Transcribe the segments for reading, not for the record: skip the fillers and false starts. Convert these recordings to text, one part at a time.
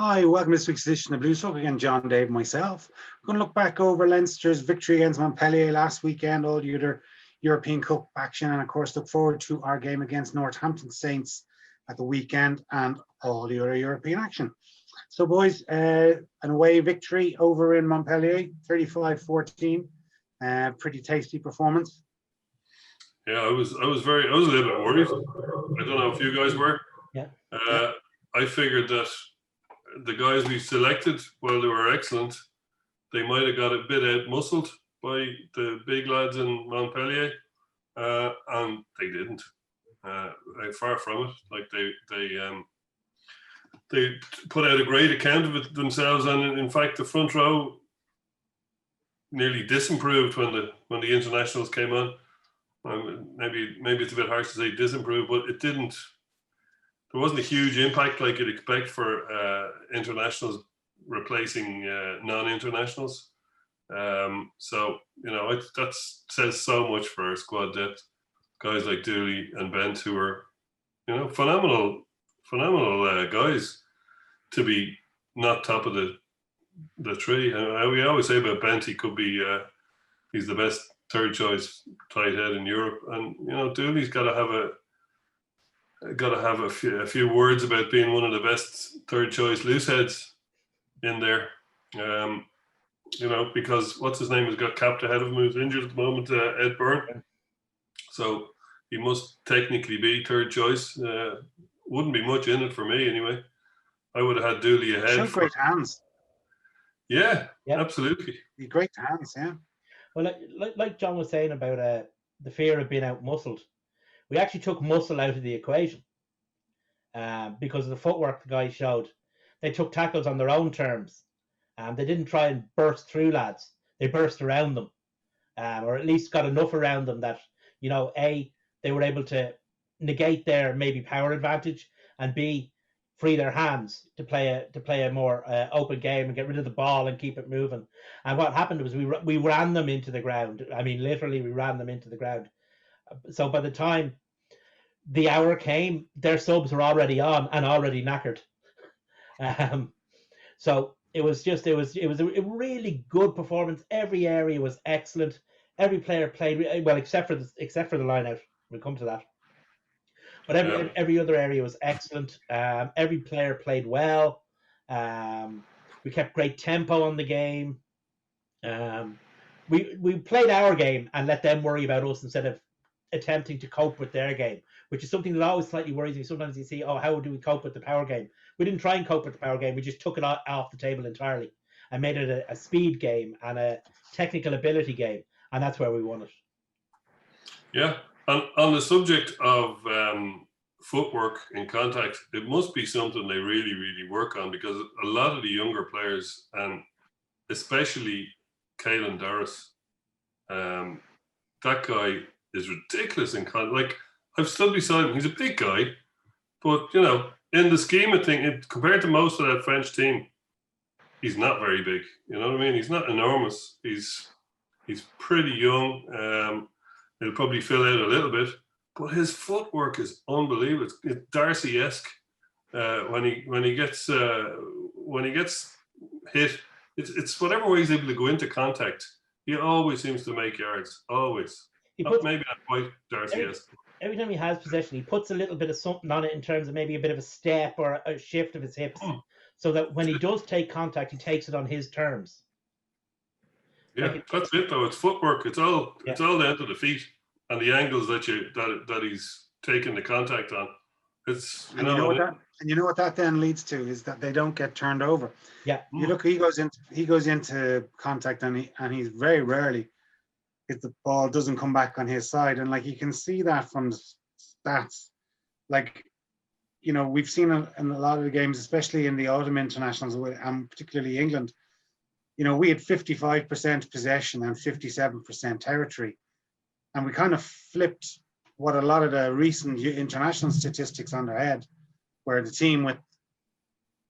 Hi, welcome to this week's edition of Blue Talk. Again, John, Dave, myself. We're going to look back over Leinster's victory against Montpellier last weekend, all the other European Cup action, and of course look forward to our game against Northampton Saints at the weekend and all the other European action. So boys, an away victory over in Montpellier, 35-14, pretty tasty performance. Yeah, I was a little bit worried. I don't know if you guys were. Yeah. I figured that the guys we selected, while they were excellent, they might have got a bit out-muscled by the big lads in Montpellier, and they didn't. Far from it. Like they put out a great account of it themselves, and in fact, the front row nearly disimproved when the internationals came on. Maybe it's a bit harsh to say disimproved, but it didn't. There wasn't a huge impact like you'd expect for internationals replacing non-internationals. So that says so much for our squad depth. Guys like Dooley and Bent, who are phenomenal guys to be not top of the tree. We always say about Bent, he could be he's the best third choice tight head in Europe, and Dooley's got to have a few words about being one of the best third choice loose heads in there. Because what's his name has got capped ahead of him, who's injured at the moment, Ed Byrne. So he must technically be third choice. Wouldn't be much in it for me anyway. I would have had Dooley ahead. Showed great hands. Yeah, absolutely. Great hands, yeah. Well, like John was saying about the fear of being out-muscled, we actually took muscle out of the equation because of the footwork the guys showed. They took tackles on their own terms. They didn't try and burst through lads. They burst around them, or at least got enough around them that, A, they were able to negate their maybe power advantage, and B, free their hands to play a more open game and get rid of the ball and keep it moving. And what happened was we ran them into the ground. I mean, literally, we ran them into the ground. So by the time the hour came, their subs were already on and already knackered. So it was a really good performance. Every area was excellent. Every player played well, except for the line out. We'll come to that. But every other area was excellent. Every player played well. We kept great tempo on the game. We played our game and let them worry about us instead of attempting to cope with their game, which is something that always slightly worries me. Sometimes you see, how do we cope with the power game? We didn't try and cope with the power game. We just took it off the table entirely and made it a speed game and a technical ability game, and that's where we won it. Yeah. On the subject of footwork in contact, it must be something they really, really work on, because a lot of the younger players, and especially Caelan Doris, that guy is ridiculous in contact. Like, I've stood beside him. He's a big guy, but in the scheme of things, compared to most of that French team, he's not very big. You know what I mean? He's not enormous. He's pretty young. He'll probably fill out a little bit, but his footwork is unbelievable. It's Darcy-esque. When he gets hit, it's whatever way he's able to go into contact, he always seems to make yards. Always. Maybe not quite Darcy-esque. Every time he has possession, he puts a little bit of something on it in terms of maybe a bit of a step or a shift of his hips, so that when he does take contact, he takes it on his terms. Yeah, that's it though. It's footwork. It's all down to the feet and the angles that he's taking the contact on. You know what that then leads to is that they don't get turned over. Yeah. You look, he goes into contact and he's very rarely, if the ball doesn't come back on his side, and like you can see that from the stats. Like, we've seen in a lot of the games, especially in the autumn internationals, and particularly England, we had 55% possession and 57% territory. And we kind of flipped what a lot of the recent international statistics on their head, where the team with,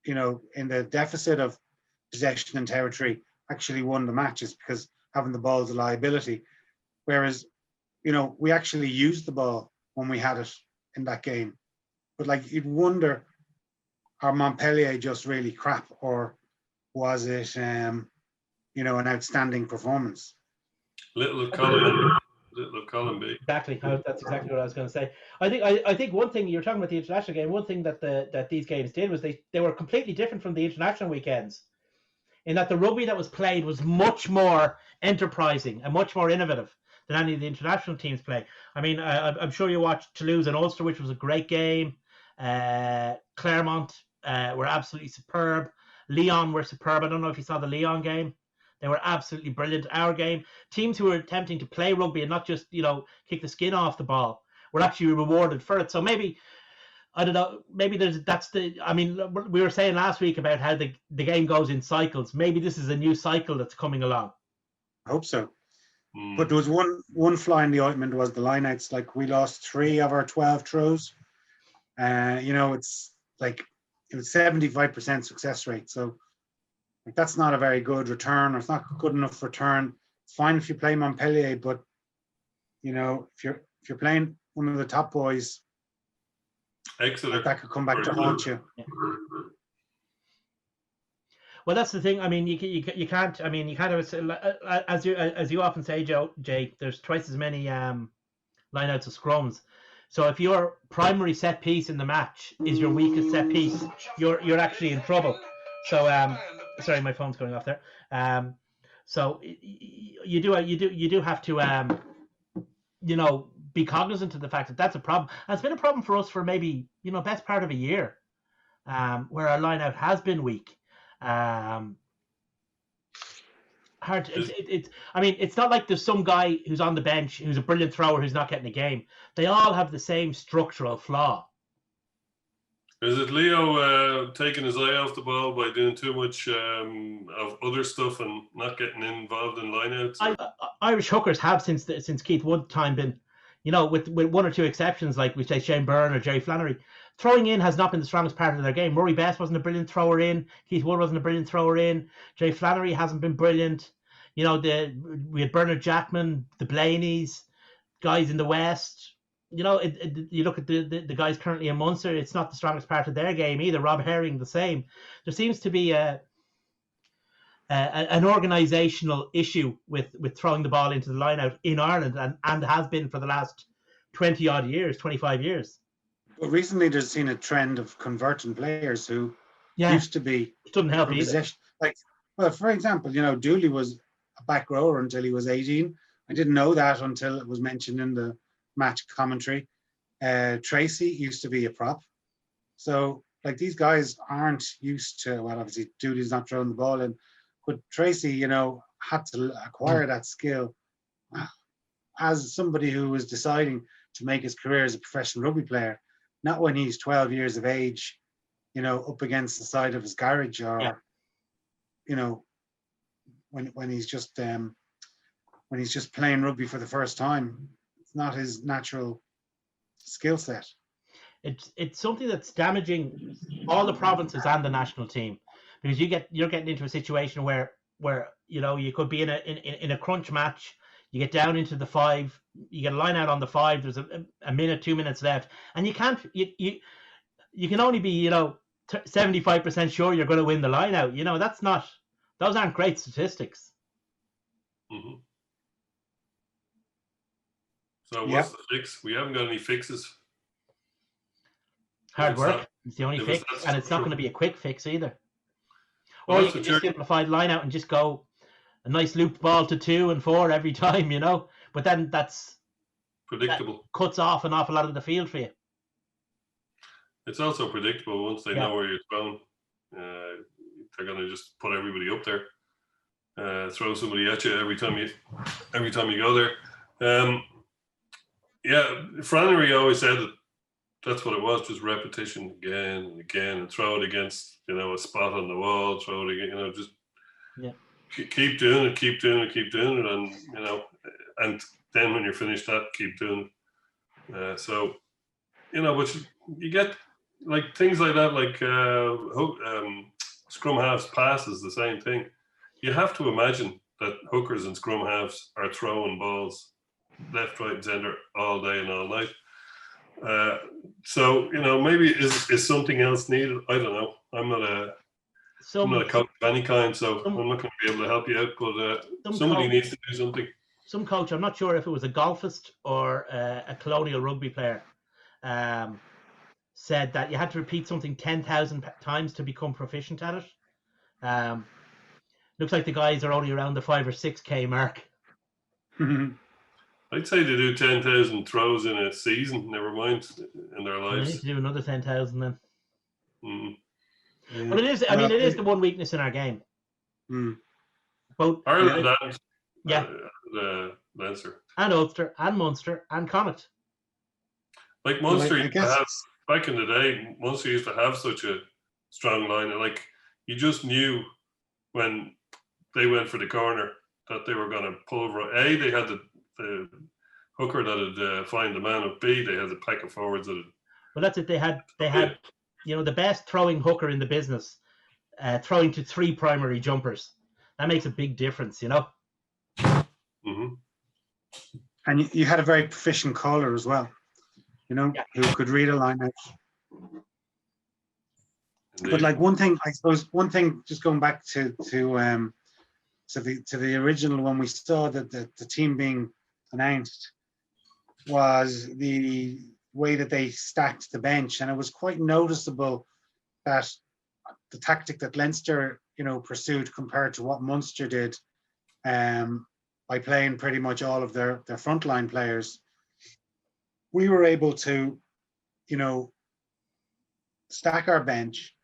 in the deficit of possession and territory actually won the matches because having the ball is a liability. Whereas, we actually used the ball when we had it in that game. But like, you'd wonder, are Montpellier just really crap, or was it, an outstanding performance? Little of column A, little of column B. Exactly. That's exactly what I was going to say. I think one thing you're talking about the international game. One thing that these games did was they were completely different from the international weekends, in that the rugby that was played was much more enterprising and much more innovative than any of the international teams play. I mean, I'm sure you watched Toulouse and Ulster, which was a great game. Clermont were absolutely superb. Lyon were superb. I don't know if you saw the Lyon game. They were absolutely brilliant. Our game, teams who were attempting to play rugby and not just, kick the skin off the ball, were actually rewarded for it. So maybe, I don't know, maybe we were saying last week about how the game goes in cycles. Maybe this is a new cycle that's coming along. I hope so. But there was one fly in the ointment, was the lineouts. Like, we lost 3 of our 12 throws. It's like, it was 75% success rate. So like, that's not a very good return, or it's not good enough return. It's fine if you play Montpellier, but if you're playing one of the top boys, Exeter, that could come back to haunt you. Yeah. Well, that's the thing. I mean, you can't. I mean, you kind of, as you often say, Jay. There's twice as many lineouts of scrums. So if your primary set piece in the match is your weakest set piece, you're actually in trouble. So sorry, my phone's going off there. So you do have to be cognizant of the fact that that's a problem. And it's been a problem for us for maybe best part of a year, where our lineout has been weak. Hard. It's not like there's some guy who's on the bench who's a brilliant thrower who's not getting a game. They all have the same structural flaw. Is it Leo taking his eye off the ball by doing too much of other stuff and not getting involved in lineouts? Irish hookers have since Keith Wood time been, with one or two exceptions, like we say Shane Byrne or Jerry Flannery. Throwing in has not been the strongest part of their game. Murray Best wasn't a brilliant thrower in. Keith Wood wasn't a brilliant thrower in. Jerry Flannery hasn't been brilliant. We had Bernard Jackman, the Blaneys, guys in the West. You look at the guys currently in Munster, it's not the strongest part of their game either. Rob Herring, the same. There seems to be an organisational issue with throwing the ball into the lineout in Ireland, and has been for the last 20-odd years, 25 years. But recently there's seen a trend of converting players who used to be it doesn't help either. Like, well, for example, Dooley was a back rower until he was 18. I didn't know that until it was mentioned in the match commentary. Tracy used to be a prop. So like, these guys aren't used to, well, obviously Dooley's not throwing the ball in, but Tracy, had to acquire that skill as somebody who was deciding to make his career as a professional rugby player, not when he's 12 years of age, up against the side of his garage, or, when he's just playing rugby for the first time. It's not his natural skill set. It's something that's damaging all the provinces and the national team, because you're getting into a situation where you could be in a crunch match. You get down into the 5, you get a line out on the 5, there's a minute, 2 minutes left, and you can only be 75% sure you're going to win the line out. Those aren't great statistics. Mm-hmm. So what's the fix? We haven't got any fixes. Hard work. It's the only fix, and it's not going to be a quick fix either. Or you can just simplify the line out and just go a nice looped ball to 2 and 4 every time, But then that's predictable. That cuts off an awful lot of the field for you. It's also predictable once they know where you're thrown. They're going to just put everybody up there, throw somebody at you every time you go there. Flannery always said that that's what it was, just repetition again and again, and throw it against a spot on the wall, throw it again, just keep doing it, and and then when you're finished that, keep doing it. But you get like things like that, like scrum halves passes, the same thing. You have to imagine that hookers and scrum halves are throwing balls left, right, and centre all day and all night. So maybe is something else needed? I don't know. I'm not a coach of any kind, so I'm not going to be able to help you out. But somebody needs to do something. Some coach, I'm not sure if it was a golfist or a colonial rugby player, said that you had to repeat something 10,000 times to become proficient at it. Looks like the guys are only around the 5 or 6K mark. I'd say they do 10,000 throws in a season. Never mind in their lives. They need to do another 10,000 then. Mm-hmm. But it is. I mean, it is the one weakness in our game. Both Ireland and Leinster and Ulster and Munster and Connacht. Like Munster used to have back in the day. Munster used to have such a strong line, and like you just knew when they went for the corner that they were going to pulverize. A, they had the hooker that would find the man. Of B, they had the pack of forwards that. Well, that's it. They had the best throwing hooker in the business, throwing to 3 primary jumpers. That makes a big difference, Mm-hmm. And you had a very proficient caller as well, who could read a line out. But like one thing just going back to the original when we saw that the team being announced was the way that they stacked the bench, and it was quite noticeable that the tactic that Leinster pursued compared to what Munster did, by playing pretty much all of their frontline players, we were able to stack our bench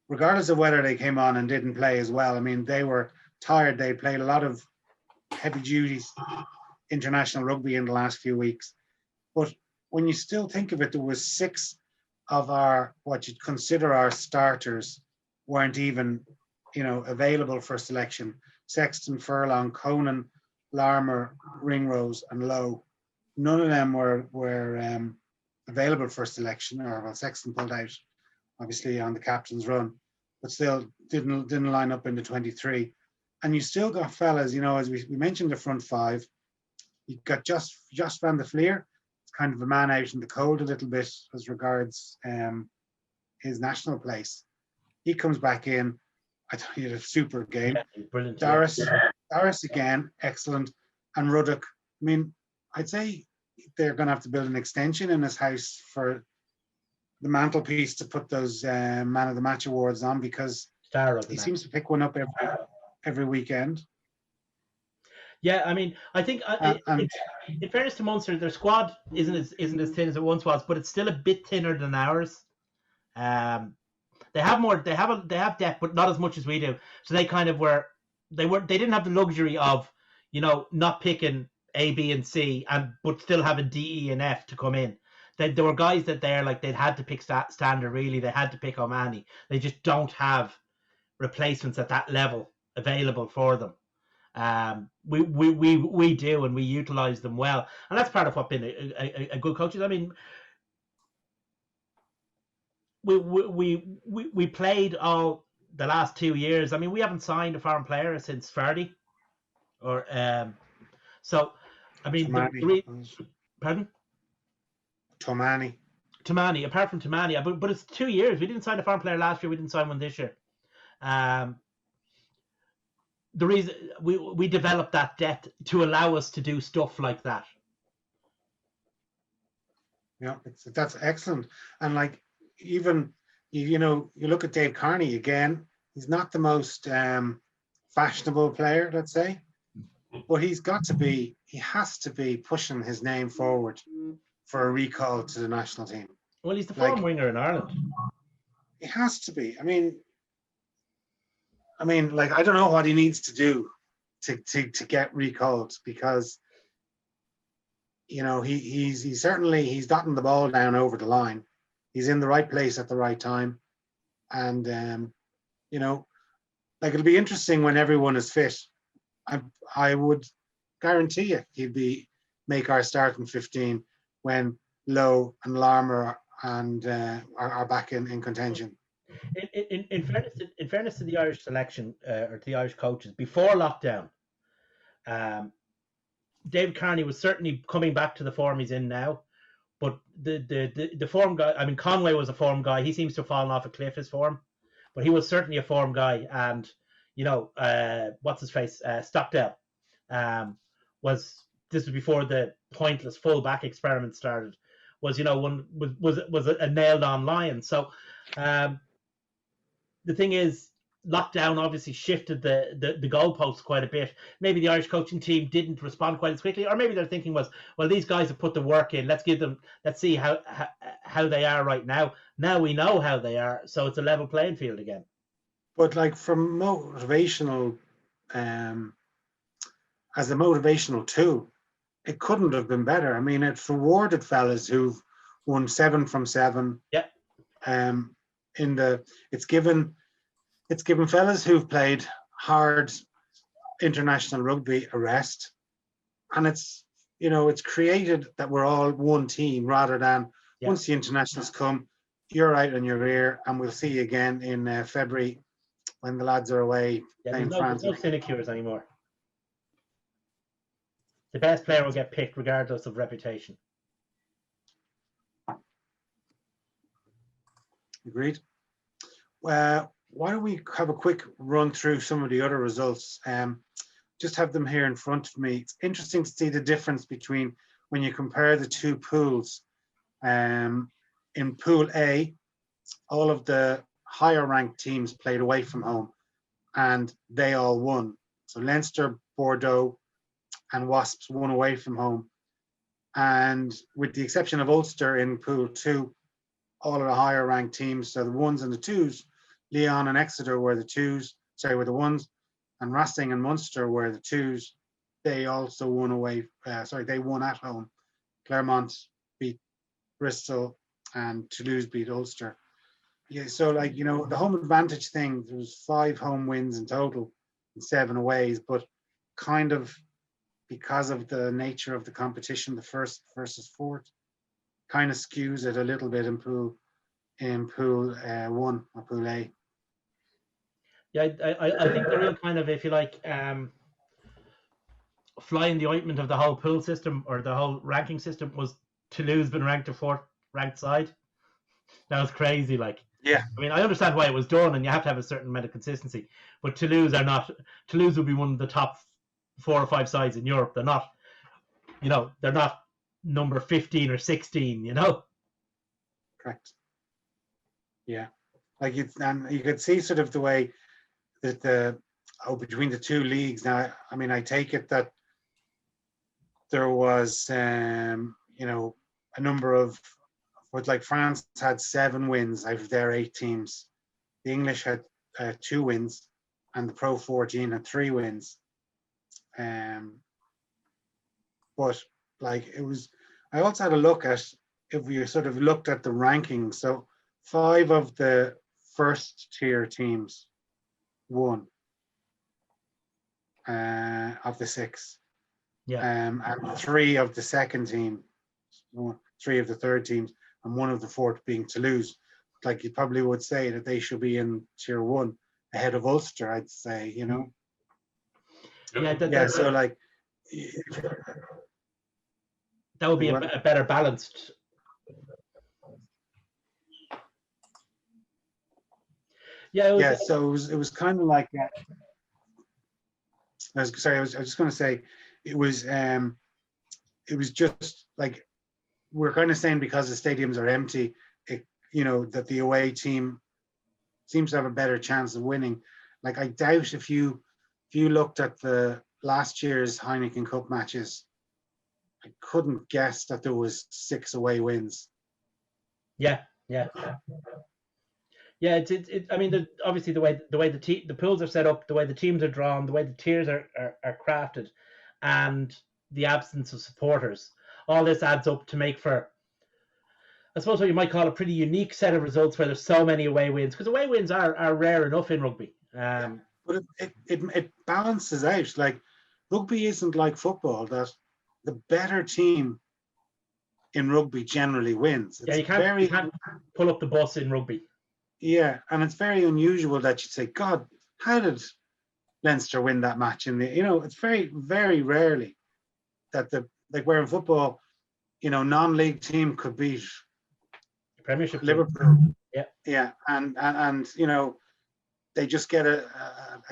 regardless of whether they came on and didn't play as well. I mean, they were tired. They played a lot of heavy duty international rugby in the last few weeks. But when you still think of it, there was 6 of what you'd consider our starters weren't even, available for selection. Sexton, Furlong, Conan, Larmour, Ringrose and Lowe. None of them were available for selection, Sexton pulled out obviously on the captain's run, but still didn't line up in the 23. And you still got fellas, as we mentioned, the front 5. You got just Van der Fleer. It's kind of a man out in the cold a little bit as regards his national place. He comes back in. I thought he had a super game. Yeah, brilliant. Darius again, excellent. And Ruddock, I mean, I'd say they're going to have to build an extension in his house for the mantelpiece to put those Man of the Match awards on, because he seems to pick one up every weekend. Yeah, I mean, I think in fairness to Munster, their squad isn't as thin as it once was, but it's still a bit thinner than ours. They have depth, but not as much as we do. So they kind of they didn't have the luxury of, not picking A, B, and C, but still having D, E, and F to come in. There were guys that they'd had to pick Stander, really. They had to pick O'Mahony. They just don't have replacements at that level available for them. We do, and we utilize them well, and that's part of what being a good coach is. I mean, we played all the last 2 years. I mean, we haven't signed a foreign player since Fardy, or so. I mean, pardon? Tomani, apart from Tomani, but it's 2 years. We didn't sign a foreign player last year. We didn't sign one this year. The reason we developed that depth to allow us to do stuff like that. Yeah, that's excellent. And like, even you look at Dave Kearney again. He's not the most fashionable player, let's say, but he has to be pushing his name forward for a recall to the national team. Well, he's the form winger in Ireland. He has to be. I mean, like, I don't know what he needs to do to get recalled, because he's gotten the ball down over the line. He's in the right place at the right time, and like, it'll be interesting when everyone is fit. I would guarantee you he'd make our starting 15 when Lowe and Larmour and are back in contention. In fairness to the Irish selection, or to the Irish coaches, before lockdown, David Kearney was certainly coming back to the form he's in now, But the form guy, I mean, Conway was a form guy. He seems to have fallen off a cliff, his form, but he was certainly a form guy. And what's his face, Stockdale, this was before the pointless full-back experiment started. Was a nailed on lion. So the thing is, lockdown obviously shifted the goalposts quite a bit. Maybe the Irish coaching team didn't respond quite as quickly, or maybe their thinking was, well, these guys have put the work in. Let's see how they are right now. Now we know how they are, so it's a level playing field again. But like from motivational, as a motivational tool, it couldn't have been better. I mean, it's rewarded fellas who've won 7 from 7. Yeah. It's given fellas who've played hard international rugby a rest, and it's created that we're all one team rather than once the internationals come, you're out on your rear, and we'll see you again in February when the lads are away playing France. There's no sinecures anymore. The best player will get picked regardless of reputation. Agreed. Why don't we have a quick run through some of the other results? Just have them here in front of me. It's interesting to see the difference between when you compare the two pools. In Pool A, all of the higher ranked teams played away from home, and they all won. So Leinster, Bordeaux, and Wasps won away from home. And with the exception of Ulster in Pool 2, all of the higher ranked teams, so the 1s and the 2s, Leon and Exeter were the 1s, and Racing and Munster were the 2s. They also won away, they won at home. Clermont beat Bristol and Toulouse beat Ulster. Yeah, so the home advantage thing, there was 5 home wins in total and 7 aways, but kind of because of the nature of the competition, the first versus fourth, kind of skews it a little bit in pool 1 or Pool A. Yeah, I think the real kind of, if you like, fly in the ointment of the whole pool system or the whole ranking system was Toulouse been ranked a 4th ranked side. That was crazy. Yeah. I mean, I understand why it was done, and you have to have a certain amount of consistency. But Toulouse would be one of the top 4 or 5 sides in Europe. They're not, they're not number 15 or 16. Correct. Yeah, and you could see sort of the way that between the two leagues. Now, I mean, I take it that there was a number of, but France had 7 wins out of their 8 teams. The English had 2 wins, and the Pro 14 had 3 wins. But it was, I also had a look at, if we sort of looked at the rankings, so 5 of the first tier teams won of the 6. Yeah. And 3 of the second team, 3 of the third teams, and 1 of the fourth being Toulouse. You probably would say that they should be in tier 1 ahead of Ulster, I'd say, Yeah, so that would be a better balanced. Yeah. So it was kind of like I was just going to say it was just we're kind of saying because the stadiums are empty, that the away team seems to have a better chance of winning. I doubt if you looked at the last year's Heineken Cup matches, I couldn't guess that there was 6 away wins. Yeah. I mean, obviously the way the pools are set up, the way the teams are drawn, the way the tiers are crafted, and the absence of supporters, all this adds up to make for, I suppose, what you might call a pretty unique set of results where there's so many away wins, because away wins are rare enough in rugby. But it balances out. Rugby isn't like football, that the better team in rugby generally wins. You can't pull up the bus in rugby. Yeah, and it's very unusual that you'd say, God, how did Leinster win that match? It's very, very rarely that where in football, non-league team could beat Premiership team. Liverpool. Yeah. Yeah, and they just get a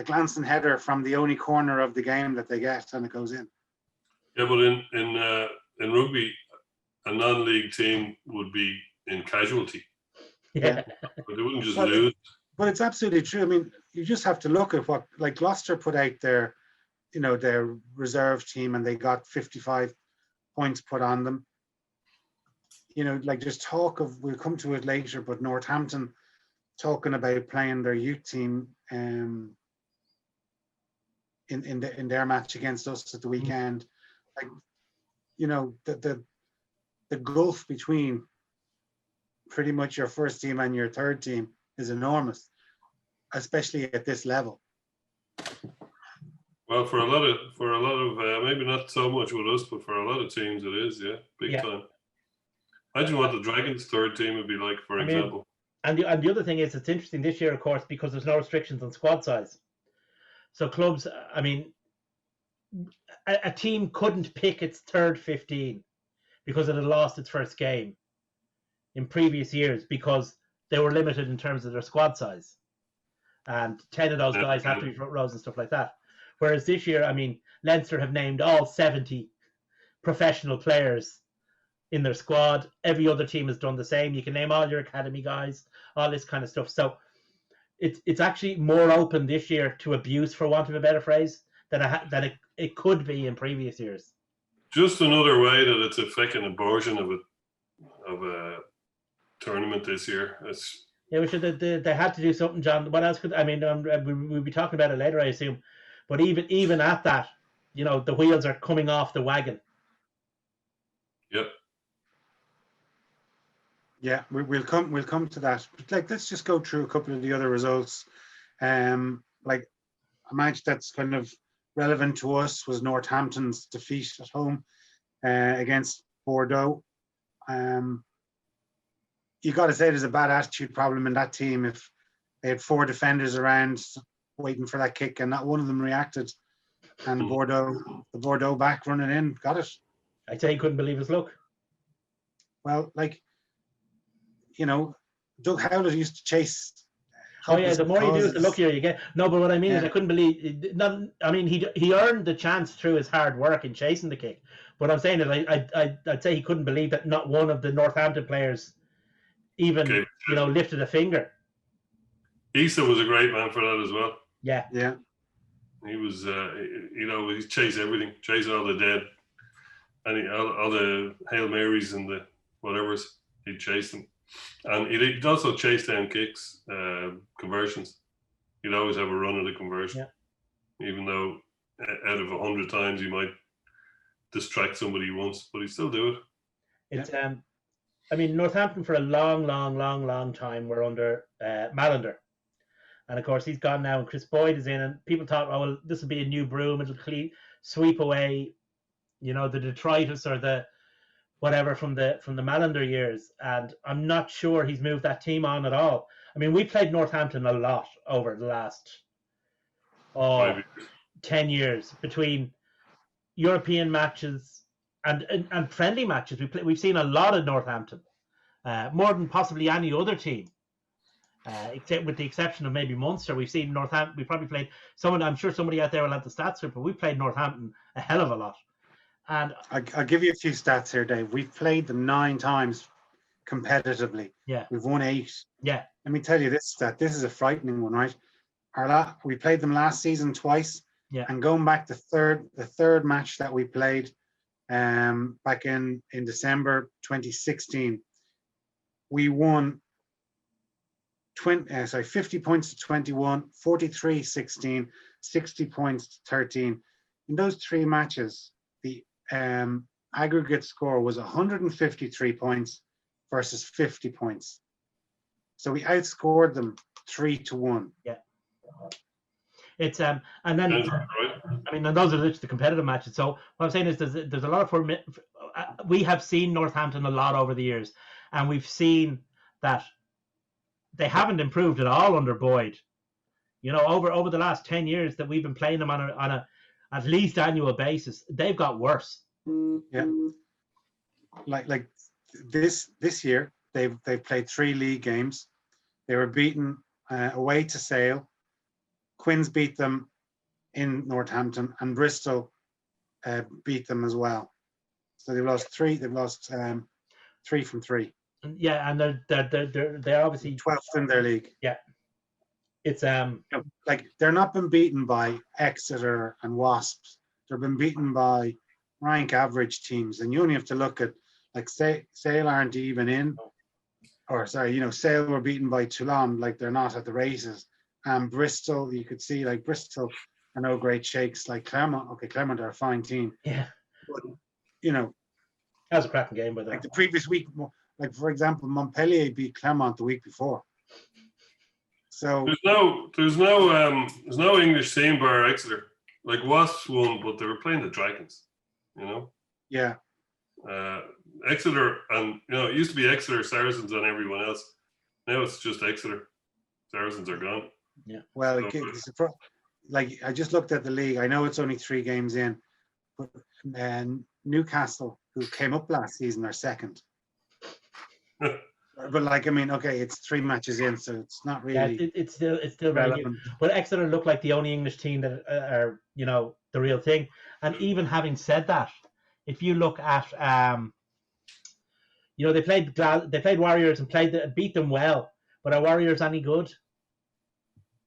glancing header from the only corner of the game that they get, and it goes in. Yeah, but in rugby, a non-league team would be in casualty, Yeah. but they wouldn't just Well, lose. But it's absolutely true. I mean, you just have to look at what, like, Gloucester put out their reserve team, and they got 55 points put on them. Like, there's talk of, we'll come to it later, but Northampton talking about playing their youth team in their match against us at the weekend. Like, the gulf between pretty much your first team and your third team is enormous, especially at this level. Well, for a lot of maybe not so much with us, but for a lot of teams it is, big time. Imagine what the Dragons' third team would be like, for example. And the other thing is, it's interesting this year, of course, because there's no restrictions on squad size. So clubs, I mean, a team couldn't pick its third 15 because it had lost its first game in previous years because they were limited in terms of their squad size. And 10 of those guys have to be front rows and stuff like that. Whereas this year, I mean, Leinster have named all 70 professional players in their squad. Every other team has done the same. You can name all your academy guys, all this kind of stuff. So it's actually more open this year to abuse, for want of a better phrase, than it could be in previous years. Just another way that it's a fucking abortion of a tournament this year. We should. They had to do something, John. What else could? I mean, we'll be talking about it later, I assume. But even at that, the wheels are coming off the wagon. Yep. Yeah, we'll come to that. But let's just go through a couple of the other results. Like, a match that's kind of relevant to us was Northampton's defeat at home against Bordeaux. You got to say there's a bad attitude problem in that team. If they had 4 defenders around waiting for that kick and not one of them reacted, and the Bordeaux back running in got it. I'd say he couldn't believe his luck. Well, Doug Howlett used to chase. Oh yeah, the more you do it, the luckier you get. No, but what I mean is, I couldn't believe. He earned the chance through his hard work in chasing the kick. What I'm saying is, I'd say he couldn't believe that not one of the Northampton players even lifted a finger. Issa was a great man for that as well. Yeah. He was, he chased everything, chased all the dead, and all the Hail Marys and the whatevers. He'd chase them. And he'd also chase down kicks, conversions. He'd always have a run at a conversion. Yeah. Even though out of 100 times he might distract somebody once, but he'd still do it. It's I mean, Northampton for a long time were under Malander. And of course he's gone now, and Chris Boyd is in, and people thought, oh well, this will be a new broom, it'll sweep away, the detritus or the whatever from the Malander years. And I'm not sure he's moved that team on at all. I mean, we played Northampton a lot over the last 10 years between European matches and friendly matches. We've seen a lot of Northampton, more than possibly any other team, except with the exception of maybe Munster. We've seen Northampton. We probably played someone. I'm sure somebody out there will have the stats for it, but we played Northampton a hell of a lot. And I'll give you a few stats here, Dave. We've played them 9 times competitively. Yeah. We've won 8. Yeah. Let me tell you this stat. This is a frightening one, right? We played them last season twice. Yeah. And going back the third match that we played back in December 2016, we won 50 points to 21, 43-16, 60 points to 13. In those 3 matches, the aggregate score was 153 points versus 50 points. So we outscored them 3-1. Yeah. It's and then I mean, and those are just the competitive matches. So what I'm saying is there's a lot of we have seen Northampton a lot over the years, and we've seen that they haven't improved at all under Boyd. Over the last 10 years that we've been playing them on a at least annual basis, they've got worse. Yeah. like this year they've played 3 league games. They were beaten away to Sale. Quins beat them in Northampton, and Bristol beat them as well. So they've lost 3. They've lost 3 from 3. Yeah, and they're obviously 12th in their league. Yeah, it's like they're not been beaten by Exeter and Wasps. They've been beaten by rank average teams, and you only have to look at like Sale aren't even in, or sorry, Sale were beaten by Toulon, like they're not at the races. And Bristol, you could see like Bristol are no great shakes. Like Clermont, okay, Clermont are a fine team. Yeah, but that was a cracking game by the way. Like the previous week, like for example, Montpellier beat Clermont the week before. So there's no English team bar Exeter. Like Wasps won, but they were playing the Dragons. Yeah. Exeter, and it used to be Exeter, Saracens, and everyone else. Now it's just Exeter. Saracens are gone. Yeah. Well, like I just looked at the league. I know it's only 3 games in, but Newcastle, who came up last season, are second. But like, I mean, okay, it's 3 matches in, so it's not really. Yeah, it's still very relevant. new. But Exeter look like the only English team that are the real thing. And even having said that, if you look at they played Warriors and beat them well. But are Warriors any good?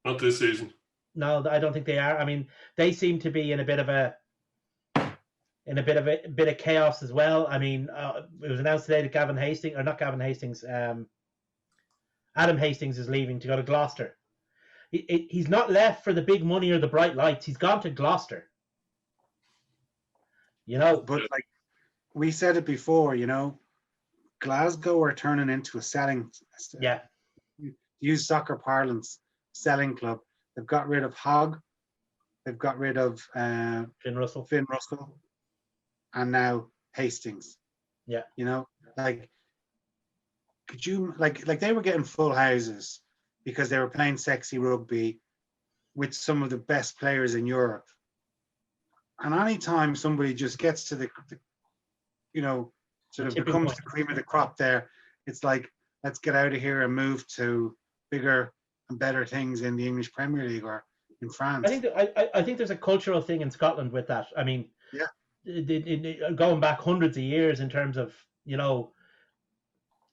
Not this season. No, I don't think they are. I mean, they seem to be in a bit of chaos as well. I mean, it was announced today that Adam Hastings is leaving to go to Gloucester. He's not left for the big money or the bright lights. He's gone to Gloucester. But like we said it before, Glasgow are turning into a selling. Yeah. Use soccer parlance, selling club. They've got rid of Hogg. They've got rid of Finn Russell, and now Hastings. Yeah. Like, could you like they were getting full houses because they were playing sexy rugby with some of the best players in Europe. And anytime somebody just gets to the sort of becomes the cream of the crop there, it's like, let's get out of here and move to bigger and better things in the English Premier League or in France. I think there's a cultural thing in Scotland with that. I mean, going back hundreds of years in terms of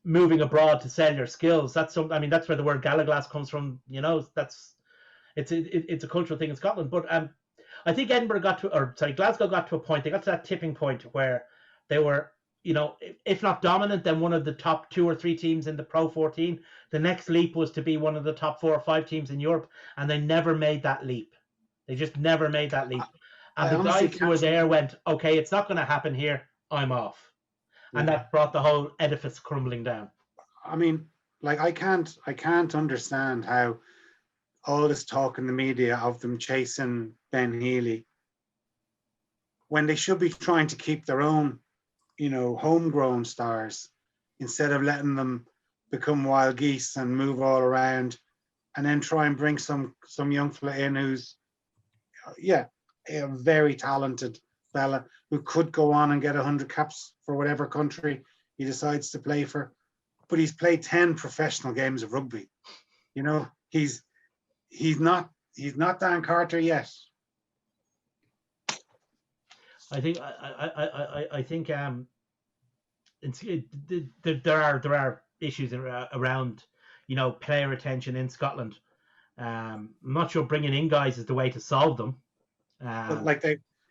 moving abroad to sell your skills. That's where the word Gallaglass comes from. It's a cultural thing in Scotland. But I think Glasgow got to a point. They got to that tipping point where they were, if not dominant, then one of the top 2 or 3 teams in the Pro 14. The next leap was to be one of the top 4 or 5 teams in Europe, and they never made that leap. They just never made that leap. And the guys who were there went, okay, it's not going to happen here. I'm off. Yeah. And that brought the whole edifice crumbling down. I mean, like I can't understand how all this talk in the media of them chasing Ben Healy when they should be trying to keep their own homegrown stars instead of letting them become wild geese and move all around and then try and bring some young fella in who's a very talented fella who could go on and get 100 caps for whatever country he decides to play for. But he's played 10 professional games of rugby. He's not Dan Carter yet. I think there are issues around player retention in Scotland. I'm not sure bringing in guys is the way to solve them. But like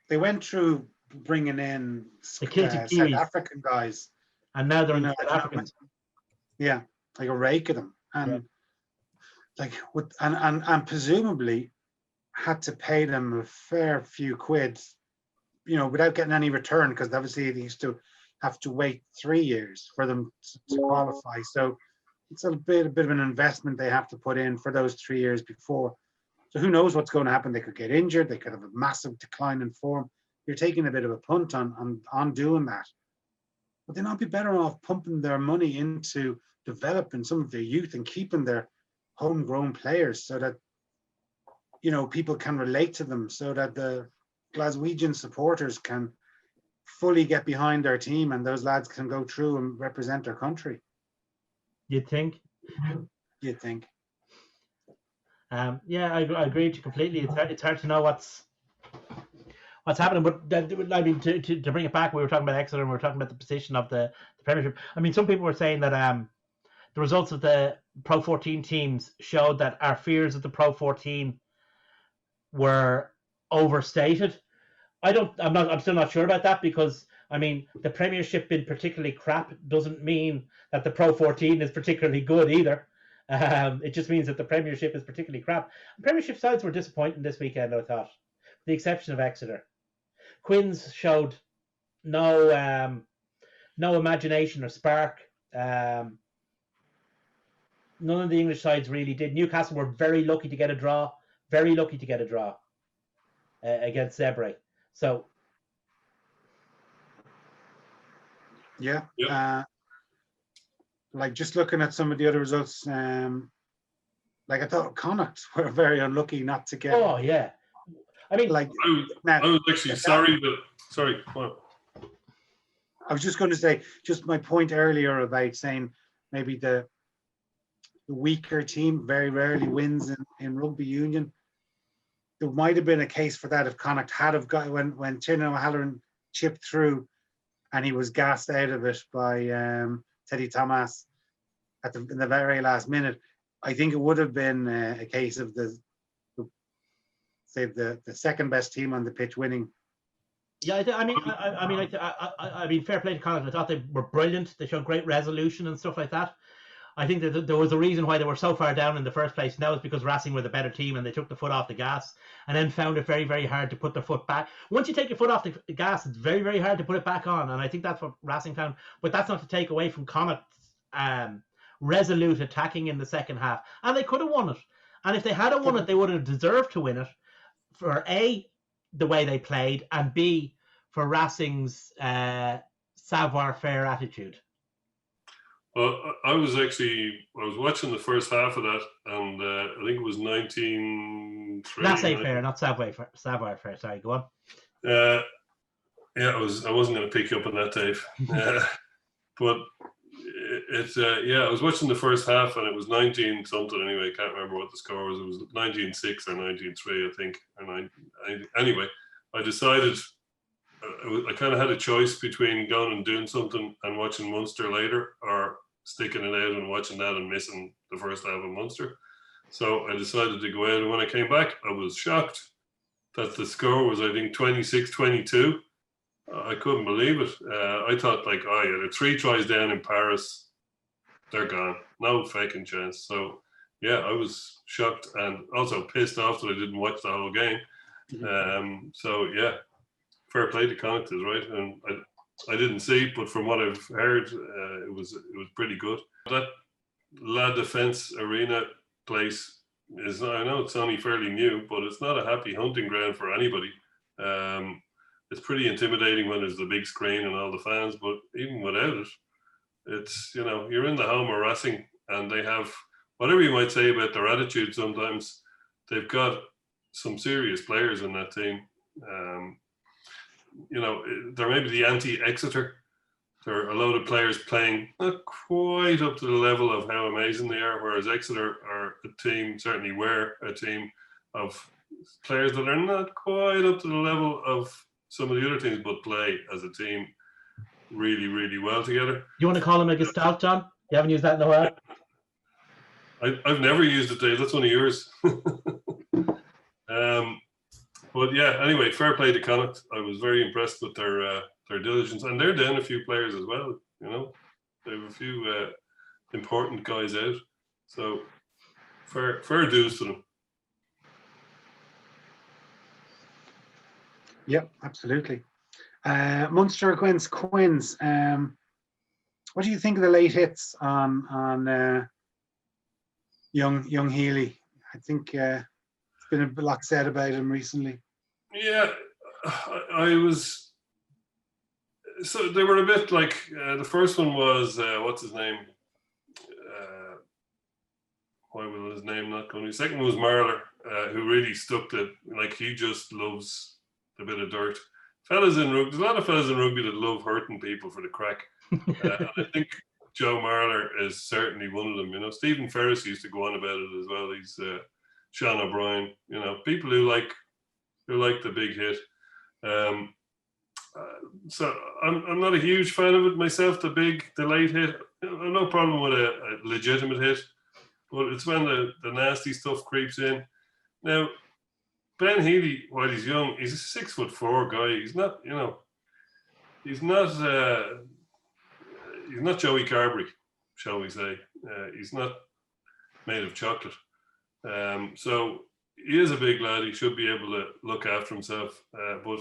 they went through bringing in South African guys, and now they're in South Africans. Yeah, like a rake of them, and and presumably had to pay them a fair few quid, without getting any return, because obviously they used to have to wait 3 years for them to qualify. So it's a bit of an investment they have to put in for those 3 years before. So who knows what's going to happen? They could get injured. They could have a massive decline in form. You're taking a bit of a punt on doing that. Would they not be better off pumping their money into developing some of their youth and keeping their homegrown players so that people can relate to them, so that the Glaswegian supporters can fully get behind their team, and those lads can go through and represent their country. You'd think. You'd think. Yeah, I agree with you completely. It's hard to know what's happening. But I mean, to bring it back, we were talking about Exeter and we were talking about the position of the Premiership. I mean, some people were saying that the results of the Pro 14 teams showed that our fears of the Pro 14 were overstated. I'm still not sure about that, because I mean, the Premiership being particularly crap doesn't mean that the Pro 14 is particularly good either. It just means that the Premiership is particularly crap. The Premiership sides were disappointing this weekend, I thought, with the exception of Exeter. Quins showed no imagination or spark. None of the English sides really did. Newcastle were very lucky to get a draw. Against Zebre. So yeah. Yep. Like just looking at some of the other results, like I thought Connacht were very unlucky not to get. Oh yeah, I mean, like I was actually sorry, but sorry. What? I was just going to say, just my point earlier about saying maybe the weaker team very rarely wins in rugby union. There might have been a case for that if Connacht had have got when Tiernan O'Halloran chipped through and he was gassed out of it by Teddy Thomas in the very last minute. I think it would have been a case of the second best team on the pitch winning. Yeah, I mean, fair play to Connacht. I thought they were brilliant. They showed great resolution and stuff like that. I think that there was a reason why they were so far down in the first place. And that was because Racing were the better team and they took the foot off the gas and then found it very, very hard to put their foot back. Once you take your foot off the gas, it's very, very hard to put it back on. And I think that's what Racing found. But that's not to take away from Connacht's resolute attacking in the second half. And they could have won it. And if they had won it, they would have deserved to win it for A, the way they played, and B, for Racing's savoir-faire attitude. Well, I was watching the first half of that, and I think it was 19-3. Laissez-faire, not savoir-faire. Sorry, go on. Yeah, I wasn't going to pick you up on that, Dave. But I was watching the first half, and it was 19 something anyway. I can't remember what the score was. It was 19-6 or 19-3, I think. Anyway, I decided I kind of had a choice between going and doing something and watching Munster later, or sticking it out and watching that and missing the first half of Munster. So I decided to go out, and when I came back, I was shocked that the score was, I think, 26-22. I couldn't believe it. I thought, like, they're 3 tries down in Paris. They're gone. No fucking chance. So, yeah, I was shocked and also pissed off that I didn't watch the whole game. So, yeah, fair play to Connacht, is right. And I didn't see, but from what I've heard, it was pretty good. That La Defense Arena place is, I know it's only fairly new, but it's not a happy hunting ground for anybody. It's pretty intimidating when there's the big screen and all the fans, but even without it, it's, you're in the home of Racing, and they have, whatever you might say about their attitude sometimes, they've got some serious players in that team. They're maybe the anti-Exeter. There are a load of players playing not quite up to the level of how amazing they are, whereas Exeter are a team, certainly were a team of players that are not quite up to the level of some of the other teams, but play as a team really, really well together. You want to call him a gestalt, John? You haven't used that in a while? I've never used it, Dave. That's one of yours. But yeah, anyway, fair play to Connacht. I was very impressed with their diligence, and they're down a few players as well. They have a few important guys out, so fair dues to them. Yep, absolutely. Munster against Quins. What do you think of the late hits on young Healy? I think there's been a lot said about him recently. Yeah, I was. So they were a bit like the first one was what's his name? Why will his name not come? The second one was Marler, who really stuck to, like, he just loves a bit of dirt. fellas in rugby, there's a lot of fellas in rugby that love hurting people for the crack. And I think Joe Marler is certainly one of them. You know, Stephen Ferris used to go on about it as well. He's Sean O'Brien. You know, people who like the big hit. So I'm not a huge fan of it myself. The late hit. I've no problem with a legitimate hit, but it's when the nasty stuff creeps in. Now, Ben Healy, while he's young, he's a 6'4" guy. He's not, you know, he's not Joey Carberry, shall we say. He's not made of chocolate. So he is a big lad. He should be able to look after himself. But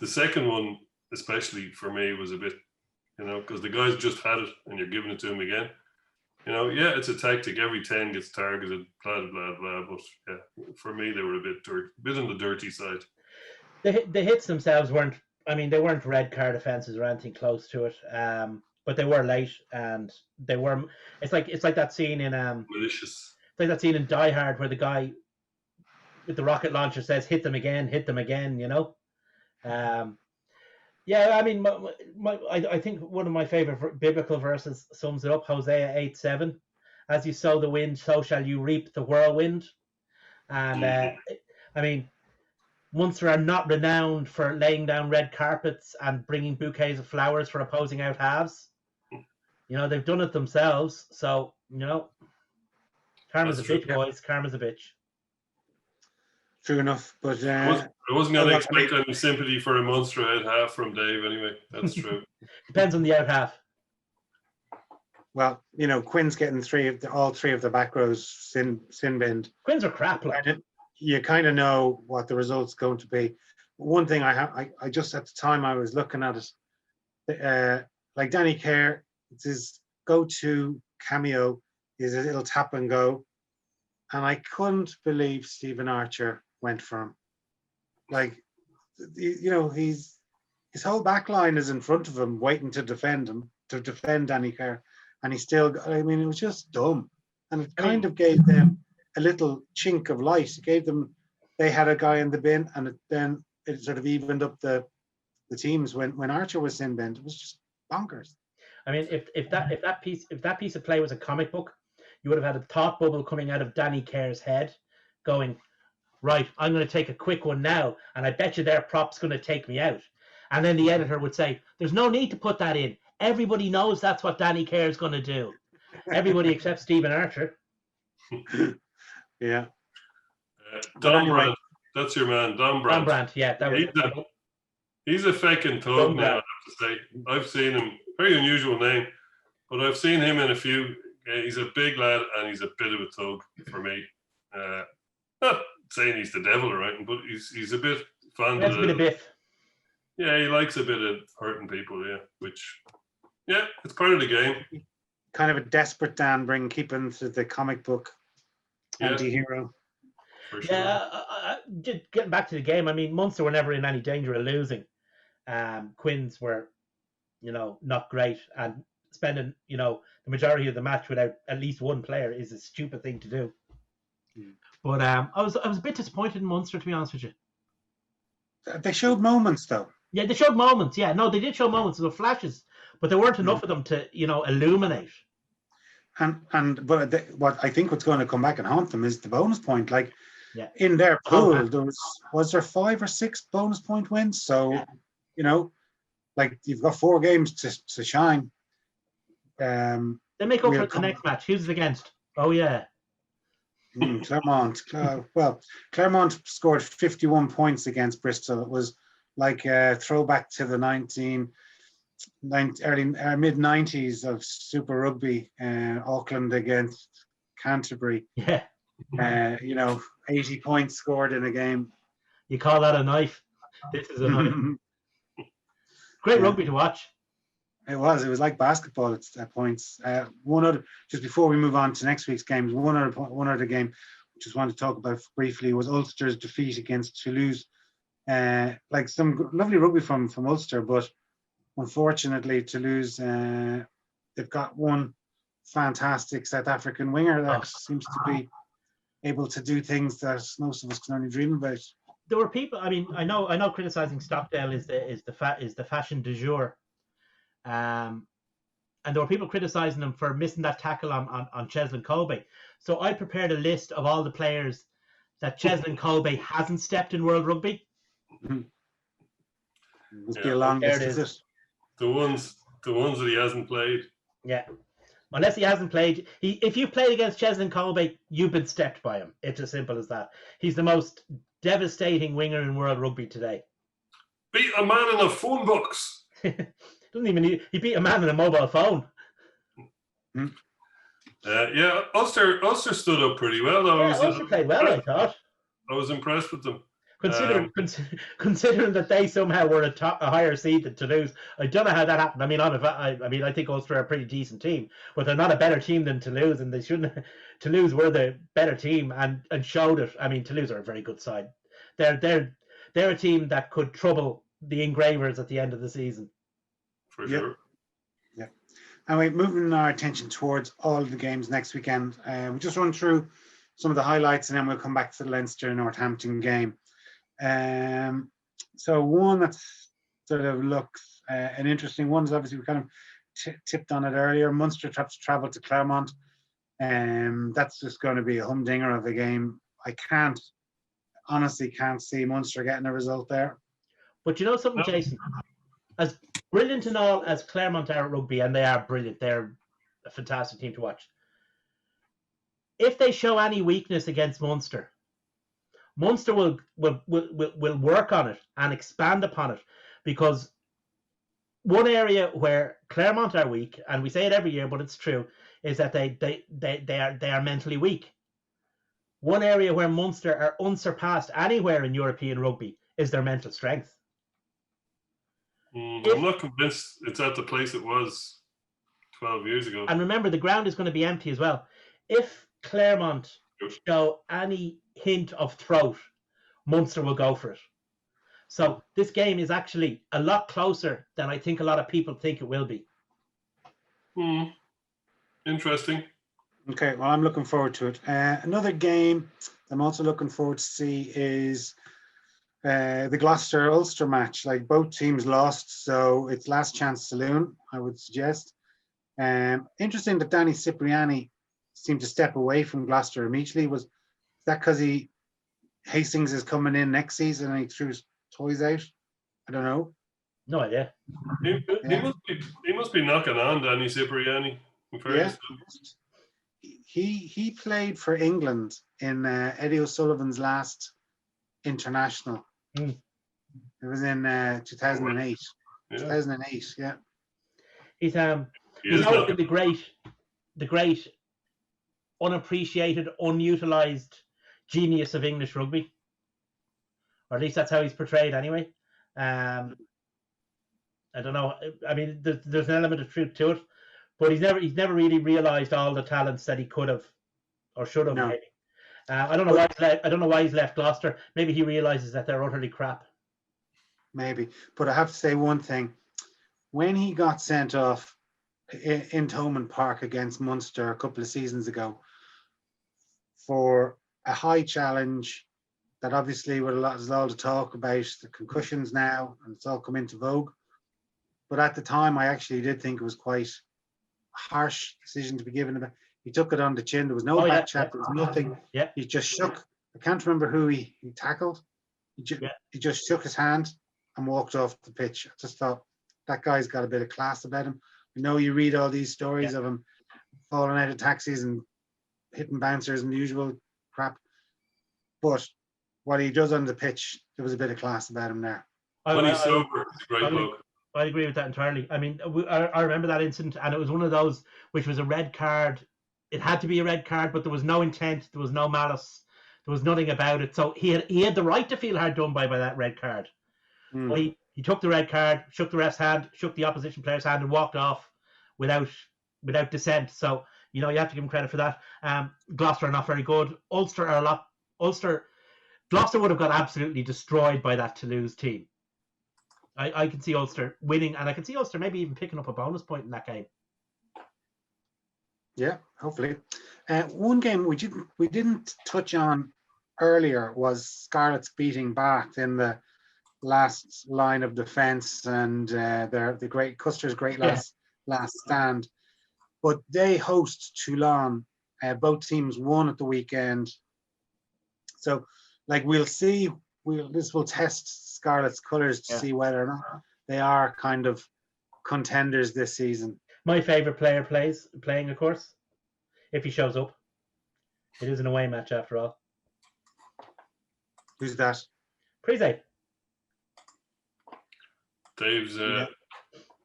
the second one, especially for me, was a bit, you know, because the guy's just had it and you're giving it to him again. You know, yeah, it's a tactic. Every 10 gets targeted, blah, blah, blah. But yeah, for me, they were a bit on the dirty side. The hits themselves weren't, I mean, they weren't red card offences or anything close to it. But they were late, and they were. It's like that scene in malicious. It's like that scene in Die Hard where the guy with the rocket launcher says, "Hit them again, hit them again." You know. Yeah, I mean, I think one of my favorite biblical verses sums it up. Hosea 8:7, "As you sow the wind, so shall you reap the whirlwind." And I mean, Munster are not renowned for laying down red carpets and bringing bouquets of flowers for opposing out halves. You know, they've done it themselves. So, you know, karma's a bitch, boys. Karma's a bitch. True enough. But I wasn't going to expect any sympathy for a Munster out half from Dave anyway. That's true. Depends on the out half. Well, you know, Quinn's getting all three of the back rows sin binned. Quins are crap. Like. You kind of know what the result's going to be. One thing I just at the time I was looking at it, like Danny Kerr, it's his go-to cameo is a little tap and go, and I couldn't believe Stephen Archer went for him. Like, you know, his whole back line is in front of him, waiting to defend Danny Kerr, and he still. I mean, it was just dumb, and it kind of gave them a little chink of light. It gave them. They had a guy in the bin, and then it sort of evened up the teams when Archer was sin binned. It was just bonkers. I mean, if that piece of play was a comic book, you would have had a thought bubble coming out of Danny Kerr's head, going, right, I'm going to take a quick one now, and I bet you their prop's going to take me out. And then the editor would say, there's no need to put that in. Everybody knows that's what Danny Kerr is going to do. Everybody except Stephen Archer. Yeah. Don Brandt, that's your man, Don Brandt. Don Brandt, yeah. He's a fucking thug now, I have to say. I've seen him, very unusual name, but I've seen him in a few. He's a big lad and he's a bit of a thug for me. Not saying he's the devil or anything, but he's a bit fond of it. A bit. Yeah, he likes a bit of hurting people, yeah, which, yeah, it's part of the game. Kind of a desperate Dan keeping to the comic book anti-hero. For sure. Yeah, getting back to the game, I mean, Munster were never in any danger of losing. Quins were, you know, not great, and spending, you know, the majority of the match without at least one player is a stupid thing to do. But I was a bit disappointed in Munster, to be honest with you. They showed moments, though. Yeah, they showed moments. Yeah, no, they did show moments. There were flashes, but there weren't enough of them to, you know, illuminate. But what I think what's going to come back and haunt them is the bonus point. Like, in their pool, there was there 5 or 6 bonus point wins. So, you know, like you've got 4 games to shine. They make up for the next match. Who's it against? Oh yeah. Clermont. Clermont scored 51 points against Bristol. It was like a throwback to the mid-90s of Super Rugby. Auckland against Canterbury. Yeah. You know, 80 points scored in a game. You call that a knife? This is a knife. Great rugby to watch. It was like basketball at points. One other, just before we move on to next week's games, one other game I just want to talk about briefly was Ulster's defeat against Toulouse. Like some lovely rugby from Ulster, but unfortunately Toulouse, they've got one fantastic South African winger that seems to be able to do things that most of us can only dream about. there were people. I mean, I know criticizing Stockdale is the fashion du jour, and there were people criticizing him for missing that tackle on Cheslin Kolbe. So I prepared a list of all the players that Cheslin Kolbe hasn't stepped in World Rugby. Must be a long There it list, is is. it? The ones that he hasn't played. Yeah. Unless he hasn't played. If you played against Cheslin Kolbe, you've been stepped by him. It's as simple as that. He's the most devastating winger in World Rugby today. Beat a man in a phone box. Doesn't even need, he beat a man in a mobile phone. Yeah, Ulster stood up pretty well. Though. Ulster played well, I thought. I was impressed with them. Considering that they somehow were a higher seed than Toulouse, I don't know how that happened. I mean, I think Ulster are a pretty decent team, but they're not a better team than Toulouse, and they shouldn't. Toulouse were the better team and showed it. I mean, Toulouse are a very good side. They're a team that could trouble the Engravers at the end of the season. For sure. Yeah. And we're moving our attention towards all of the games next weekend. We'll just run through some of the highlights, and then we'll come back to the Leinster-Northampton game. So one that sort of looks an interesting one is obviously we kind of tipped on it earlier. Munster travel to Claremont. That's just going to be a humdinger of a game. I honestly can't see Munster getting a result there. But you know something, Jason? As brilliant and all as Claremont are at rugby, and they are brilliant, they're a fantastic team to watch. If they show any weakness against Munster, Munster will work on it and expand upon it, because one area where Claremont are weak, and we say it every year, but it's true, is that they are mentally weak. One area where Munster are unsurpassed anywhere in European rugby is their mental strength. I'm not convinced it's at the place it was 12 years ago. And remember, the ground is going to be empty as well. If Claremont show any hint of throat, Munster will go for it. So this game is actually a lot closer than I think a lot of people think it will be. Interesting. Okay, well, I'm looking forward to it. Another game I'm also looking forward to see is the Gloucester-Ulster match. Like, both teams lost, so it's last chance saloon, I would suggest. Interesting that Danny Cipriani seemed to step away from Gloucester immediately. Was that because Hastings is coming in next season and he threw his toys out? I don't know. No idea. He must be knocking on Danny Cipriani. Yeah. He played for England in Eddie O'Sullivan's last international. It was in 2008. Yeah. 2008, yeah. He's always been the great, unappreciated, unutilized genius of English rugby, or at least that's how he's portrayed anyway. I don't know. I mean, there's an element of truth to it, but he's never really realized all the talents that he could have or should have. No. Maybe. I don't know why he's left Gloucester. Maybe he realizes that they're utterly crap. Maybe, but I have to say one thing: when he got sent off in Thomond Park against Munster a couple of seasons ago for a high challenge, that obviously there's all the talk about the concussions now, and it's all come into vogue. But at the time, I actually did think it was quite a harsh decision to be given. He took it on the chin. There was no back chat. There was nothing. Yeah. He just shook. I can't remember who he tackled. He just shook his hand and walked off the pitch. I just thought, that guy's got a bit of class about him. I know you read all these stories of him falling out of taxis and hitting bouncers and the usual crap, but what he does on the pitch, there was a bit of class about him there. When he's sober, he's a great bloke. I agree with that entirely. I mean, I remember that incident, and it was one of those which was a red card. It had to be a red card, but there was no intent, there was no malice, there was nothing about it. So he had the right to feel hard done by that red card. But he took the red card, shook the ref's hand, shook the opposition player's hand, and walked off without dissent. So, you know, you have to give him credit for that. Gloucester are not very good. Ulster are a lot. Gloucester would have got absolutely destroyed by that Toulouse team. I can see Ulster winning, and I can see Ulster maybe even picking up a bonus point in that game. Yeah, hopefully. One game we didn't touch on earlier was Scarlets beating Bath in the last line of defence, and the great Custer's great last stand. But they host Toulon. Both teams won at the weekend, so like we'll see. This will test Scarlet's colours to see whether or not they are kind of contenders this season. My favourite player playing, of course, if he shows up. It is an away match after all. Who's that? Prize. Dave's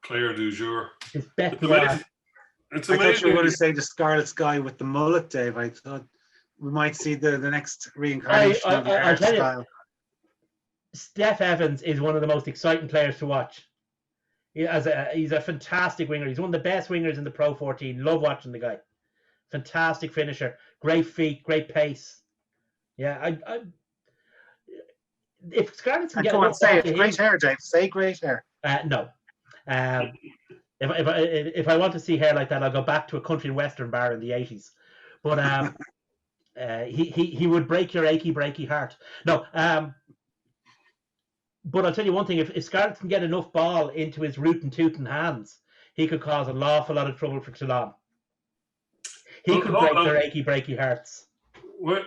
player du jour. It's Beth. It's I amazing. thought you were going to say the Scarlet's guy with the mullet, Dave. I thought we might see the next reincarnation of the I'll tell you, hairstyle. Steph Evans is one of the most exciting players to watch. He's a fantastic winger. He's one of the best wingers in the Pro 14. Love watching the guy. Fantastic finisher. Great feet. Great pace. Yeah, if Scarlett can get Go on, say it. him, Great hair, Dave. Say great hair. no. If I want to see hair like that, I'll go back to a country western bar in the 80s. But he would break your achy breaky heart. No. But I'll tell you one thing: if Scarlett can get enough ball into his rootin' tootin' hands, he could cause an awful lot of trouble for Toulon. He could break their achy breaky hearts. What?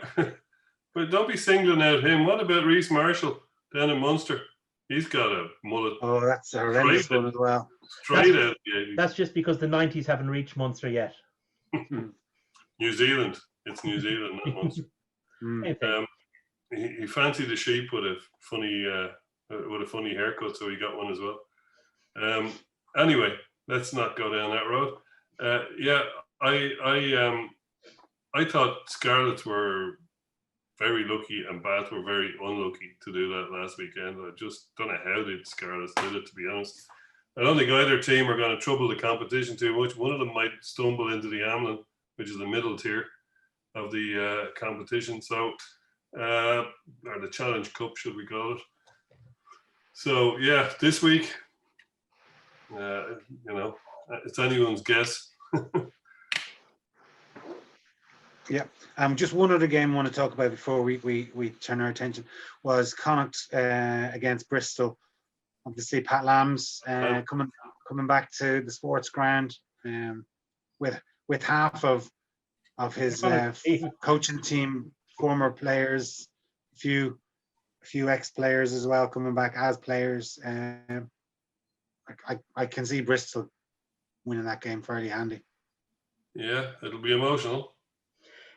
But don't be singling out him. What about Reece Marshall down in Munster? He's got a mullet. Oh, that's a horrendous one as well. Straight out of the 80s. That's just because the 90s haven't reached Munster yet. New Zealand. It's New Zealand, not Munster. He fancied a sheep with a funny haircut, so he got one as well. Anyway, let's not go down that road. I thought Scarlets were very lucky and Bath were very unlucky to do that last weekend. I just don't know how the Scarlets did it, to be honest. I don't think either team are going to trouble the competition too much. One of them might stumble into the Amlin, which is the middle tier of the competition. So, or the Challenge Cup, should we call it? So, yeah, this week, it's anyone's guess. Yeah. Just one other game I want to talk about before we turn our attention was Connacht against Bristol. Obviously, Pat Lamb's coming back to the sports ground with half of his coaching team, former players, a few ex-players as well coming back as players. I can see Bristol winning that game fairly handy. Yeah, it'll be emotional.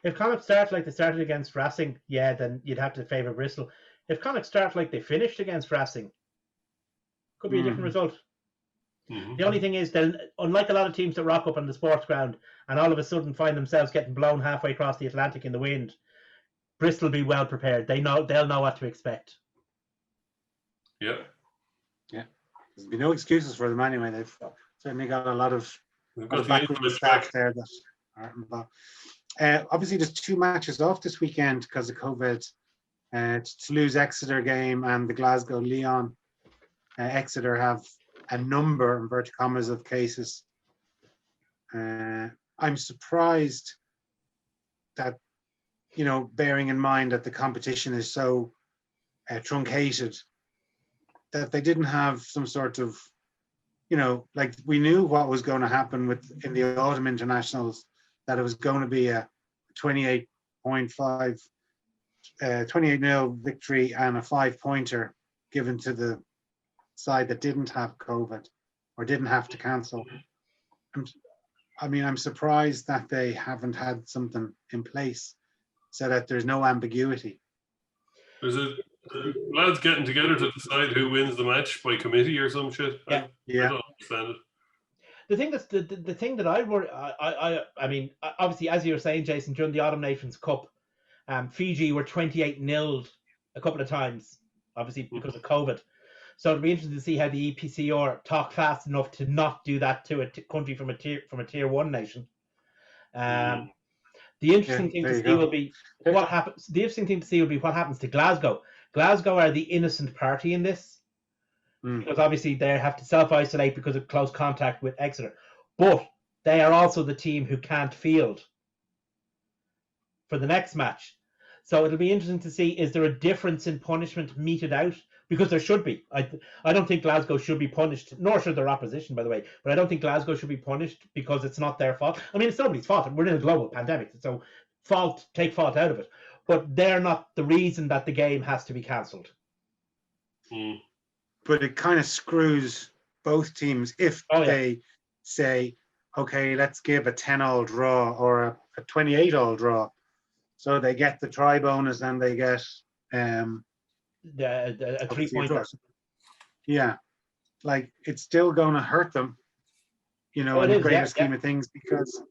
If Connacht start like they started against Racing, then you'd have to favour Bristol. If Connacht start like they finished against Racing, could be a different result. The only thing is that, unlike a lot of teams that rock up on the sports ground and all of a sudden find themselves getting blown halfway across the Atlantic in the wind, Bristol will be well prepared. They'll know what to expect. Yeah. There's been no excuses for them anyway. They've certainly got a lot of backroom staff there that aren't involved. Obviously, there's 2 matches off this weekend because of COVID. Toulouse Exeter game and the Glasgow Lyon. Exeter have a number, inverted commas, of cases. I'm surprised that, bearing in mind that the competition is so truncated, that they didn't have some sort of, like we knew what was going to happen in the autumn internationals, that it was going to be a 28-0 victory and a 5-pointer given to the side that didn't have COVID or didn't have to cancel. I'm surprised that they haven't had something in place so that there's no ambiguity. Is it lads getting together to decide who wins the match by committee or some shit? Yeah. I don't understand it. The thing that's the thing that I worry, I mean, obviously, as you were saying, Jason, during the Autumn Nations Cup, Fiji were 28-0 a couple of times, obviously because of COVID. So it'll be interesting to see how the EPCR talk fast enough to not do that to a country from a tier 1 nation. The interesting thing to see will be what happens. The interesting thing to see will be what happens to Glasgow. Glasgow are the innocent party in this. Because obviously they have to self-isolate because of close contact with Exeter. But they are also the team who can't field for the next match. So it'll be interesting to see, is there a difference in punishment meted out? Because there should be. I don't think Glasgow should be punished, nor should their opposition, by the way. But I don't think Glasgow should be punished because it's not their fault. I mean, it's nobody's fault. We're in a global pandemic, so take fault out of it. But they're not the reason that the game has to be cancelled. But it kind of screws both teams if they say, okay, let's give a 10-all draw or a 28-all draw. So they get the try bonus and they get a 3-pointer. Yeah, like it's still going to hurt them, in the greater scheme of things, because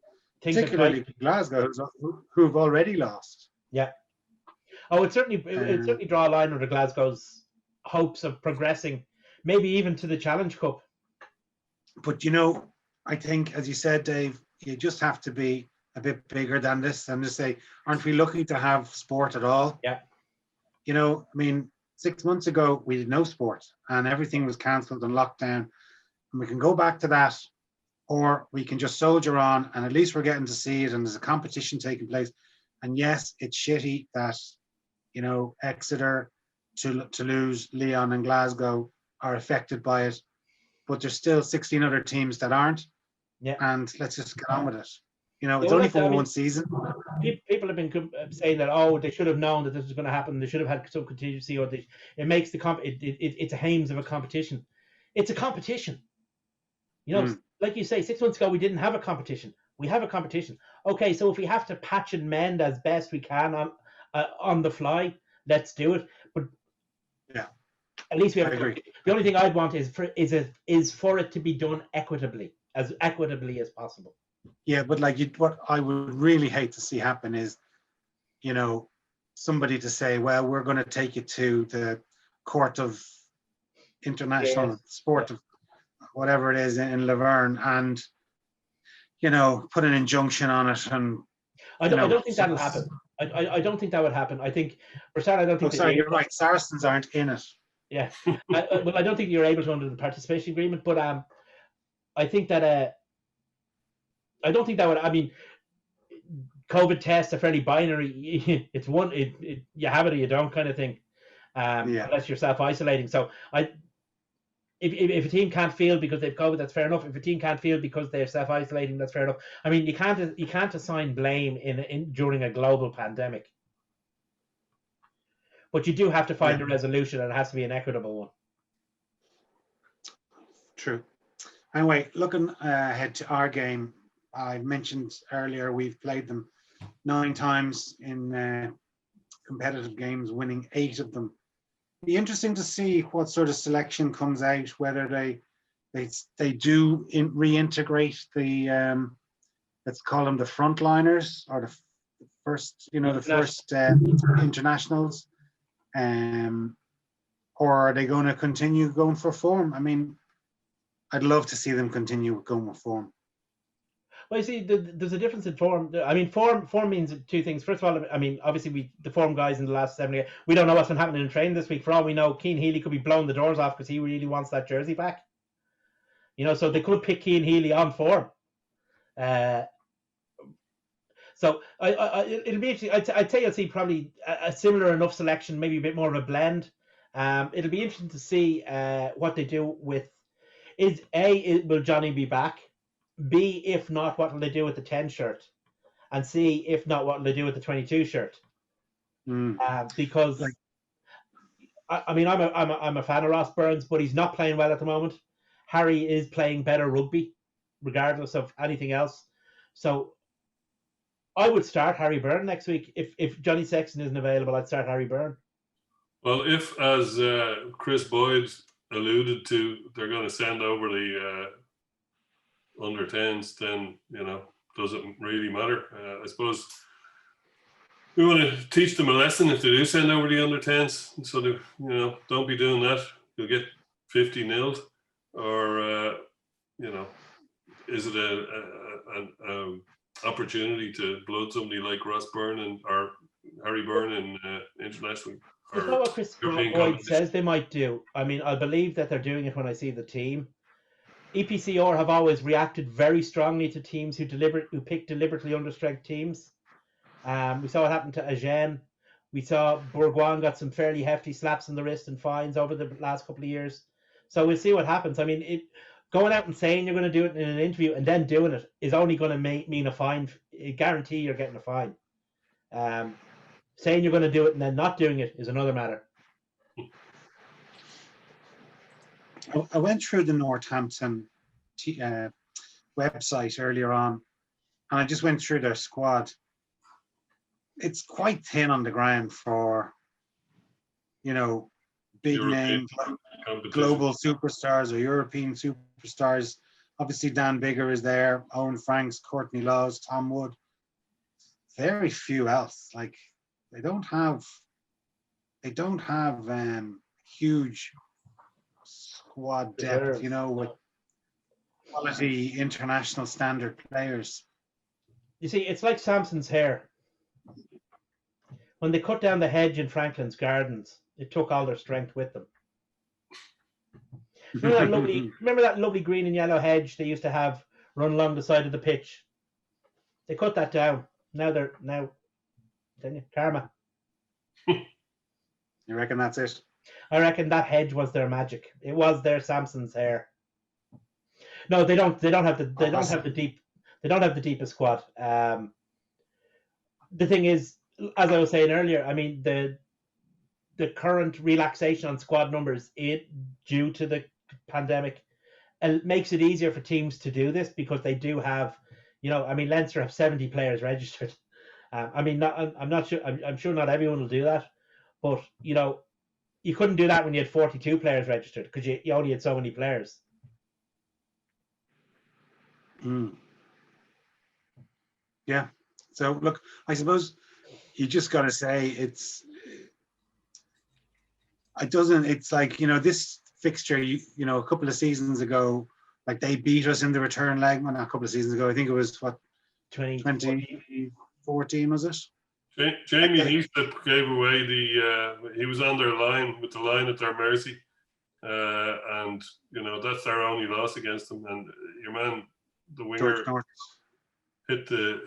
particularly Glasgow, who've already lost. Yeah. Oh, it certainly draw a line under Glasgow's hopes of progressing, maybe even to the Challenge Cup. But I think, as you said, Dave, you just have to be a bit bigger than this and just say, aren't we lucky to have sport at all? Yeah. I mean, 6 months ago, we did no sport and everything was cancelled and locked down. And we can go back to that, or we can just soldier on, and at least we're getting to see it and there's a competition taking place. And yes, it's shitty that, Exeter, Toulouse, Lyon and Glasgow are affected by it, but there's still 16 other teams that aren't. Yeah. And let's just get on with it. It's only for one season. People have been saying that, they should have known that this was going to happen. They should have had some contingency, or it makes the it's a hames of a competition. It's a competition. Like you say, 6 months ago we didn't have a competition. We have a competition. Okay, so if we have to patch and mend as best we can on the fly, let's do it. But yeah, at least we have. The only thing I'd want is for it to be done equitably as possible. Yeah, but what I would really hate to see happen is, somebody to say, well, we're going to take you to the Court of International Sport of whatever it is in Laverne and, put an injunction on it. And I don't think that'll happen. I don't think that would happen. I think, for starters, I don't think. Sorry, you're right. Saracens aren't in it. Yeah, I don't think you're able to under the participation agreement. But I think that I don't think that would. I mean, COVID tests are fairly binary. It's one. You have it or you don't, kind of thing. Unless you're self-isolating. So if a team can't field because they've COVID, that's fair enough. If a team can't field because they're self-isolating, that's fair enough. I mean, you can't assign blame in during a global pandemic. But you do have to find a resolution, and it has to be an equitable one. True. Anyway, looking ahead to our game, I mentioned earlier we've played them 9 times in competitive games, winning 8 of them. Be interesting to see what sort of selection comes out, whether they do reintegrate the let's call them the frontliners, or the first internationals, or are they going to continue going for form? I mean, I'd love to see them continue going with form. Well, you see, there's a difference in form. I mean, form means 2 things. First of all, I mean, obviously, the form guys in the last 7 years, we don't know what's been happening in training this week. For all we know, Cian Healy could be blowing the doors off because he really wants that jersey back. So they could pick Cian Healy on form. So it'll be interesting. I'd say I'll see probably a similar enough selection, maybe a bit more of a blend. It'll be interesting to see what they do with. Will Johnny be back? B, if not, what will they do with the 10 shirt? And C, if not, what will they do with the 22 shirt? Because, I mean, I'm a fan of Ross Burns, but he's not playing well at the moment. Harry is playing better rugby, regardless of anything else. So I would start Harry Byrne next week. If Johnny Sexton isn't available, I'd start Harry Byrne. Well, if, as Chris Boyd alluded to, they're going to send over the under 10s, then doesn't really matter. I suppose we want to teach them a lesson if they do send over the under 10s, so they don't be doing that. You'll get 50 nilled, or is it an opportunity to blood somebody like Ross Byrne or Harry Byrne in international? Is that what Chris Boyd says they might do? I mean, I believe that they're doing it when I see the team. EPCR have always reacted very strongly to teams who pick deliberately understrength teams. We saw what happened to Agen. We saw Bourgoin got some fairly hefty slaps on the wrist and fines over the last couple of years. So we'll see what happens. I mean, going out and saying you're going to do it in an interview and then doing it is only going to mean a fine. Guarantee you're getting a fine. Saying you're going to do it and then not doing it is another matter. I went through the Northampton website earlier on, and I just went through their squad. It's quite thin on the ground for, big name global superstars or European superstars. Obviously, Dan Biggar is there, Owen Franks, Courtney Laws, Tom Wood. Very few else. Like they don't have huge squad depth, with quality international standard players. You see, it's like Samson's hair. When they cut down the hedge in Franklin's Gardens, it took all their strength with them. Remember that lovely green and yellow hedge they used to have run along the side of the pitch? They cut that down. Now karma. You reckon that's it? I reckon that hedge was their magic. It was their Samson's hair. No, they don't have the deepest squad. The thing is, as I was saying earlier, I mean the current relaxation on squad numbers due to the pandemic makes it easier for teams to do this because they do have, Leinster have 70 players registered. I'm sure not everyone will do that, but you couldn't do that when you had 42 players registered because you only had so many players. Yeah. So look, I suppose you just got to say it's like, this fixture, a couple of seasons ago, like they beat us in the return leg. Well, not a couple of seasons ago. I think it was 2014, was it? Jamie Heaslip gave away he was on their line with the line at their mercy. And, that's their only loss against them. And your man, the winger, hit the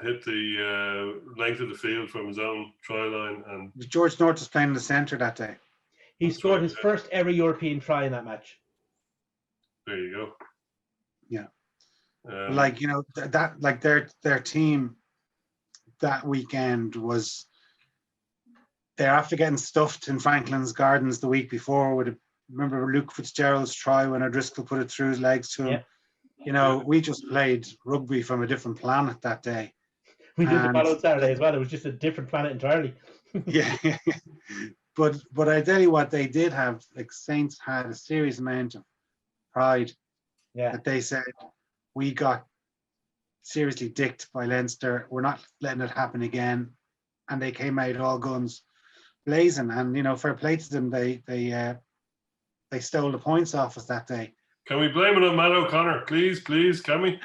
length of the field from his own try line. And George North was playing in the centre that day. He scored his first ever European try in that match. There you go. Yeah. Their team that weekend was, they're after getting stuffed in Franklin's Gardens the week before remember Luke Fitzgerald's try when O'Driscoll put it through his legs to him. Yeah. We just played rugby from a different planet that day. We did the following Saturday as well. It was just a different planet entirely. Yeah. But I tell you what, they did have, like, Saints had a serious amount of pride. Yeah. That they said, we got seriously dicked by Leinster. We're not letting it happen again. And they came out all guns blazing. And, fair play to them. They stole the points off us that day. Can we blame it on Matt O'Connor? Please, can we?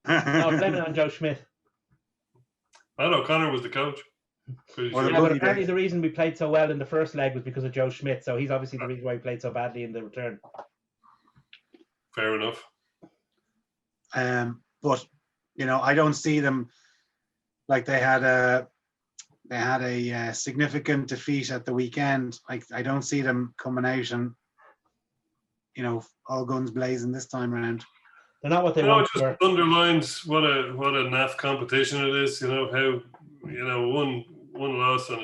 No, blame it on Joe Schmidt. Matt O'Connor was the coach. But apparently the reason we played so well in the first leg was because of Joe Schmidt. So he's obviously the reason why we played so badly in the return. Fair enough. But I don't see them like they had a significant defeat at the weekend. Like I don't see them coming out and all guns blazing this time around. They're not what they want. It just underlines what a naff competition it is. How one loss and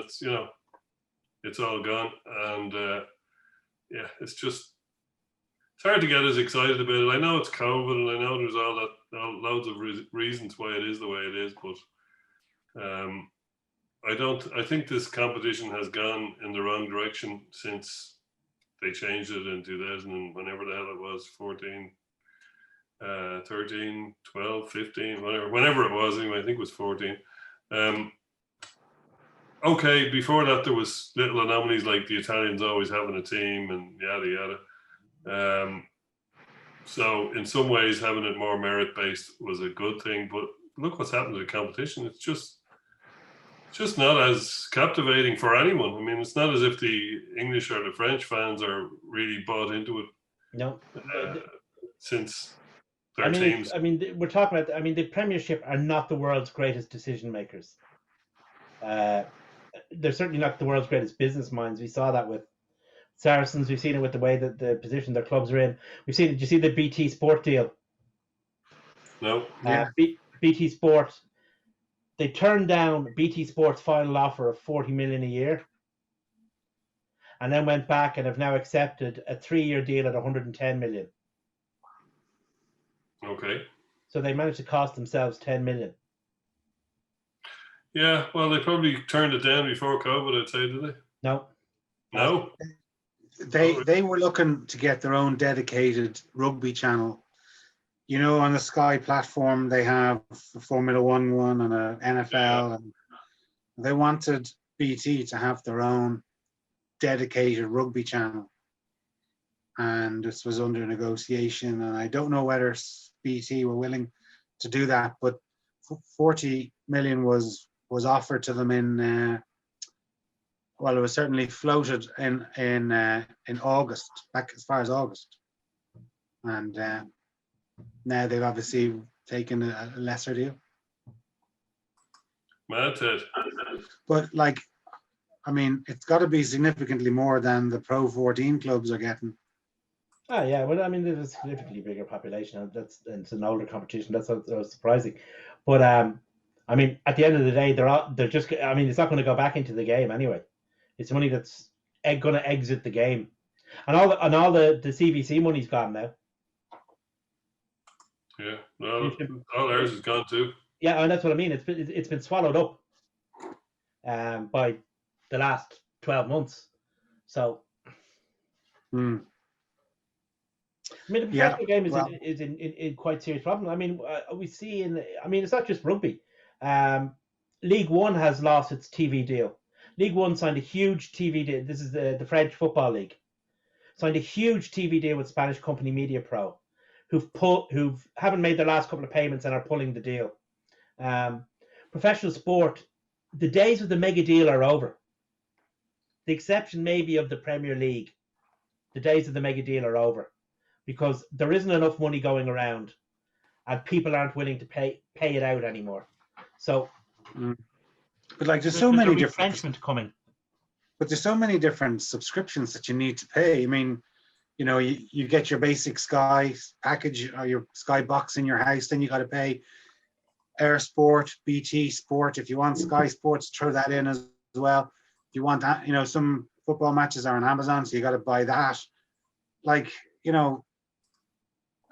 it's all gone. And it's hard to get as excited about it. I know it's COVID and I know there's loads of reasons why it is the way it is, but I think this competition has gone in the wrong direction since they changed it in 2000 and whenever the hell it was, 14, 13, 12, 15, whenever it was, anyway, I think it was 14. Okay, before that there was little anomalies like the Italians always having a team and yada yada. So in some ways having it more merit-based was a good thing, but look what's happened to the competition. It's just not as captivating for anyone. I mean, it's not as if the English or the French fans are really bought into it. No. Since their teams. We're talking about. The Premiership are not the world's greatest decision makers. they're certainly not the world's greatest business minds. We saw that with Saracens. We've seen it with the way that the position their clubs are in. We've seen it. Did you see the BT Sport deal? No. Yeah. BT Sport. They turned down BT Sport's final offer of 40 million a year, and then went back and have now accepted a 3-year deal at 110 million. Okay. So they managed to cost themselves 10 million. Yeah, well, they probably turned it down before COVID, I'd say, did they? No. No? They were looking to get their own dedicated rugby channel. You know, on the Sky platform, they have a Formula One and a NFL, and they wanted BT to have their own dedicated rugby channel. And this was under negotiation, and I don't know whether BT were willing to do that, but 40 million was offered to them in well, it was certainly floated in August, back as far as August, and now they've obviously taken a lesser deal. Mad, Ted. But like, I mean, it's got to be significantly more than the Pro 14 clubs are getting. Oh yeah, well, I mean, there's a significantly bigger population. And it's an older competition. That's surprising, but I mean, at the end of the day, they're just. I mean, it's not going to go back into the game anyway. It's money that's going to exit the game, and all the CVC money's gone now. Yeah, no, all ours is gone too. Yeah, and that's what I mean. It's been swallowed up by the last 12 months. So, I mean, the professional game is in quite serious problem. I mean, we see it's not just rugby. League One has lost its TV deal. League One signed a huge TV deal. This is the French Football League. Signed a huge TV deal with Spanish company MediaPro, who haven't made their last couple of payments and are pulling the deal. Professional sport, the days of the mega deal are over. The exception maybe of the Premier League. The days of the mega deal are over because there isn't enough money going around and people aren't willing to pay it out anymore. So, but like, there's so many different retrenchment coming. But there's so many different subscriptions that you need to pay. I mean, you know, you get your basic Sky package or your Sky box in your house, then you got to pay Air Sport, BT Sport. If you want Sky Sports, throw that in as well. If you want, you know, some football matches are on Amazon, so you got to buy that. Like, you know,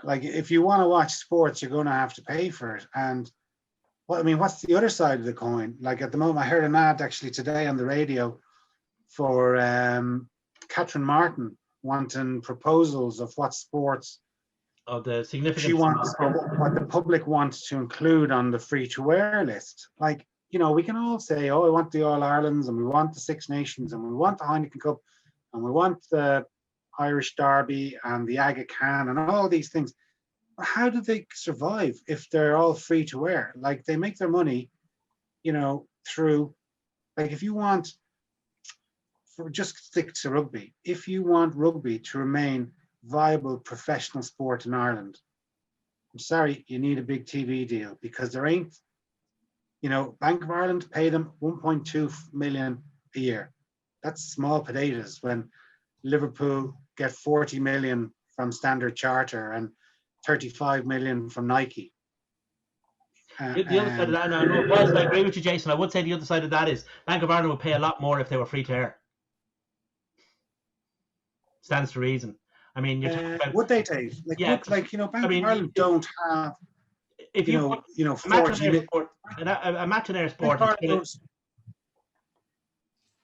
like if you want to watch sports, you're going to have to pay for it. And well, I mean, what's the other side of the coin? Like at the moment, I heard an ad actually today on the radio for Catherine Martin wanting proposals of what sports the significance she wants, or what the public wants to include on the free-to-air list. Like, you know, we can all say, oh, I want the All-Irelands, and we want the Six Nations, and we want the Heineken Cup, and we want the Irish Derby, and the Aga Khan, and all these things. How do they survive if they're all free-to-air? Like, they make their money, you know, through, like, if you want, just stick to rugby. If you want rugby to remain viable professional sport in Ireland, I'm sorry, you need a big TV deal because there ain't, you know, Bank of Ireland pay them 1.2 million a year. That's small potatoes when Liverpool get 40 million from Standard Charter and 35 million from Nike. The other side of that, and whilst I agree with you, Jason, I would say the other side of that is Bank of Ireland would pay a lot more if they were free to air. Stands to reason. I mean, you're talking about, would they take? Like, yeah, like, you know, Bank of Ireland don't have. If you know, 40 sport, a match in air sport.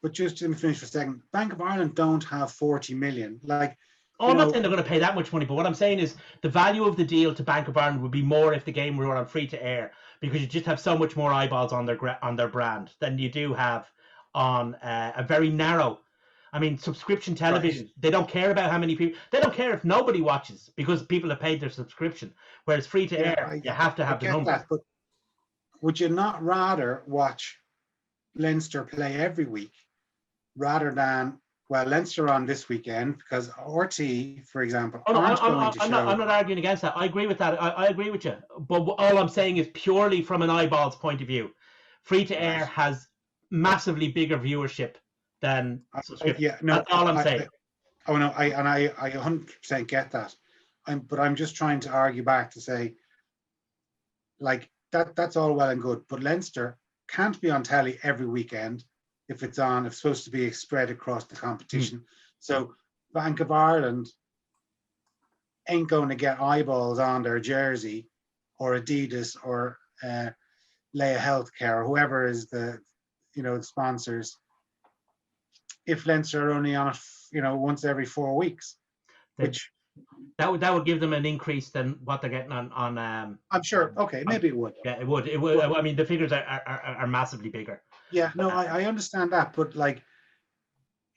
But just to finish for a second, Bank of Ireland don't have 40 million. Like, I'm not saying they're going to pay that much money, but what I'm saying is the value of the deal to Bank of Ireland would be more if the game were on free to air, because you just have so much more eyeballs on their brand than you do have on a very narrow. I mean, subscription television, right. They don't care about how many people, they don't care if nobody watches because people have paid their subscription. Whereas free to air, you have to have the number. That, but would you not rather watch Leinster play every week rather than, well, Leinster on this weekend because RT, for example, I'm not arguing against that. I agree with that. I agree with you. But all I'm saying is purely from an eyeballs point of view. Free to air has massively bigger viewership than subscription. Yeah, no, That's all I'm saying. Oh no, I 100% get that. But I'm just trying to argue back to say, like, that's all well and good, but Leinster can't be on telly every weekend if it's on. It's supposed to be spread across the competition. So Bank of Ireland ain't going to get eyeballs on their jersey, or Adidas, or Leia Healthcare, or whoever is the sponsors, if Leinster are only on it, once every 4 weeks, which that would give them an increase than what they're getting on. I'm sure. Okay, maybe it would. Yeah, it would. It would. I mean, the figures are massively bigger. Yeah, no, I understand that, but like,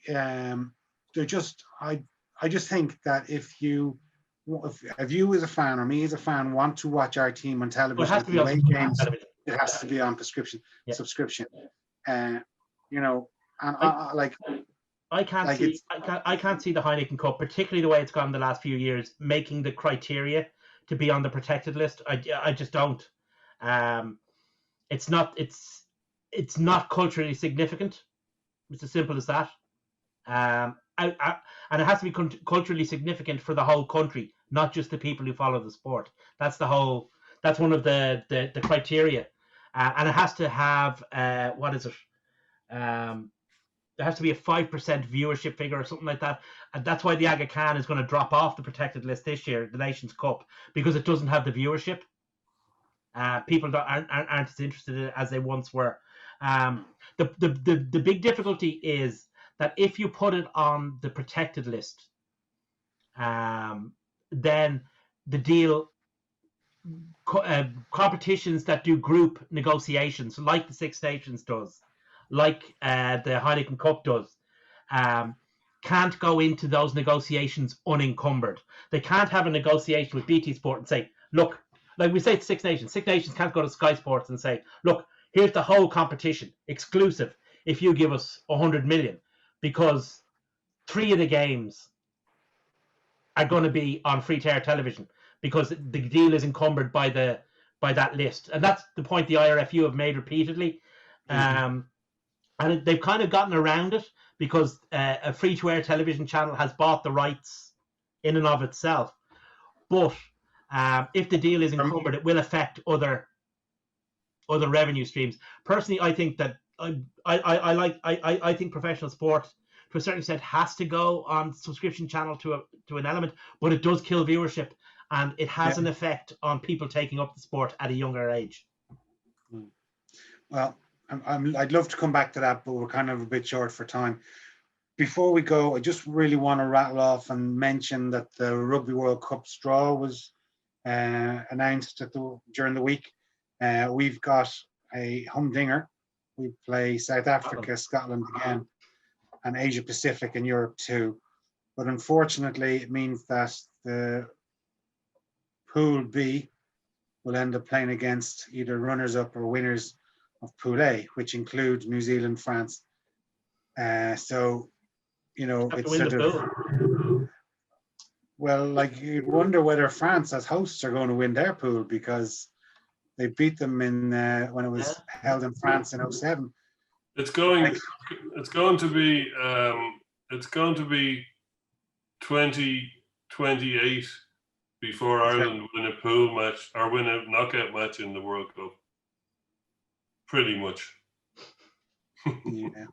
they're just. I just think that if you as a fan, or me as a fan, want to watch our team on television, Well, it has to be on games, television. it has to be on subscription. And I can't see the Heineken Cup, particularly the way it's gone the last few years, making the criteria to be on the protected list. I just don't. It's not culturally significant. It's as simple as that. And it has to be culturally significant for the whole country, not just the people who follow the sport. That's one of the criteria. And it has to have what is it? There has to be a 5% viewership figure or something like that, and that's why the Aga Khan is going to drop off the protected list this year, the Nations Cup, because it doesn't have the viewership. People aren't as interested in it as they once were. The big difficulty is that if you put it on the protected list, then the deal. Competitions that do group negotiations, like the Six Nations does, like the Heineken Cup does, can't go into those negotiations unencumbered. They can't have a negotiation with BT Sport and say, look, like we say to Six Nations can't go to Sky Sports and say, look, here's the whole competition, exclusive, if you give us 100 million, because 3 of the games are going to be on free-to-air television, because the deal is encumbered by that list. And that's the point the IRFU have made repeatedly. And they've kind of gotten around it because a free-to-air television channel has bought the rights in and of itself. But if the deal is encumbered, it will affect other revenue streams. Personally, I think that I think professional sport, to a certain extent, has to go on subscription channel to an element, but it does kill viewership. And it has an effect on people taking up the sport at a younger age. Well, I'd love to come back to that, but we're kind of a bit short for time. Before we go, I just really want to rattle off and mention that the Rugby World Cup draw was announced during the week. We've got a humdinger. We play South Africa, Scotland again, and Asia Pacific and Europe too. But unfortunately, it means that the Pool B will end up playing against either runners-up or winners of Pool A, which include New Zealand, France. So, it's sort of, well, like, you wonder whether France as hosts are going to win their pool, because they beat them in when it was held in France in 2007. It's going to be 2028 before Ireland win a pool match or win a knockout match in the World Cup. Pretty much. Yeah.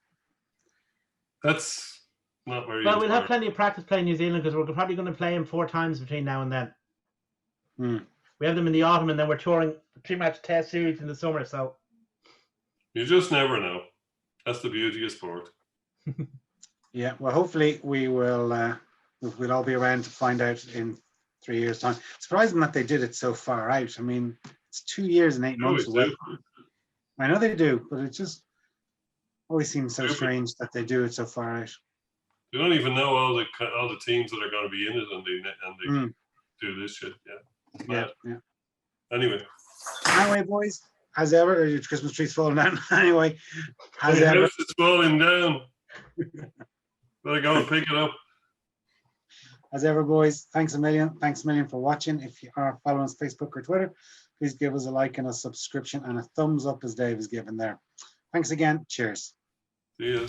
That's not very well, we'll have plenty of practice playing New Zealand, because we're probably going to play them 4 times between now and then. We have them in the autumn, and then we're touring a 3-match test series in the summer, so you just never know. That's the beauty of sport. Yeah, well, hopefully we'll all be around to find out in 3 years' time. Surprising that they did it so far out. I mean, it's 2 years and 8 months away. I know they do, but it just always seems so strange that they do it so far out. You don't even know all the teams that are going to be in it, and they do this shit. Yeah. Anyway, boys, as ever, your Christmas tree's falling down. Anyway, as the ever, house is falling down. Better go and pick it up. As ever, boys, thanks a million. Thanks a million for watching. If you are following us on Facebook or Twitter, please give us a like and a subscription and a thumbs up, as Dave is given there. Thanks again. Cheers. See you.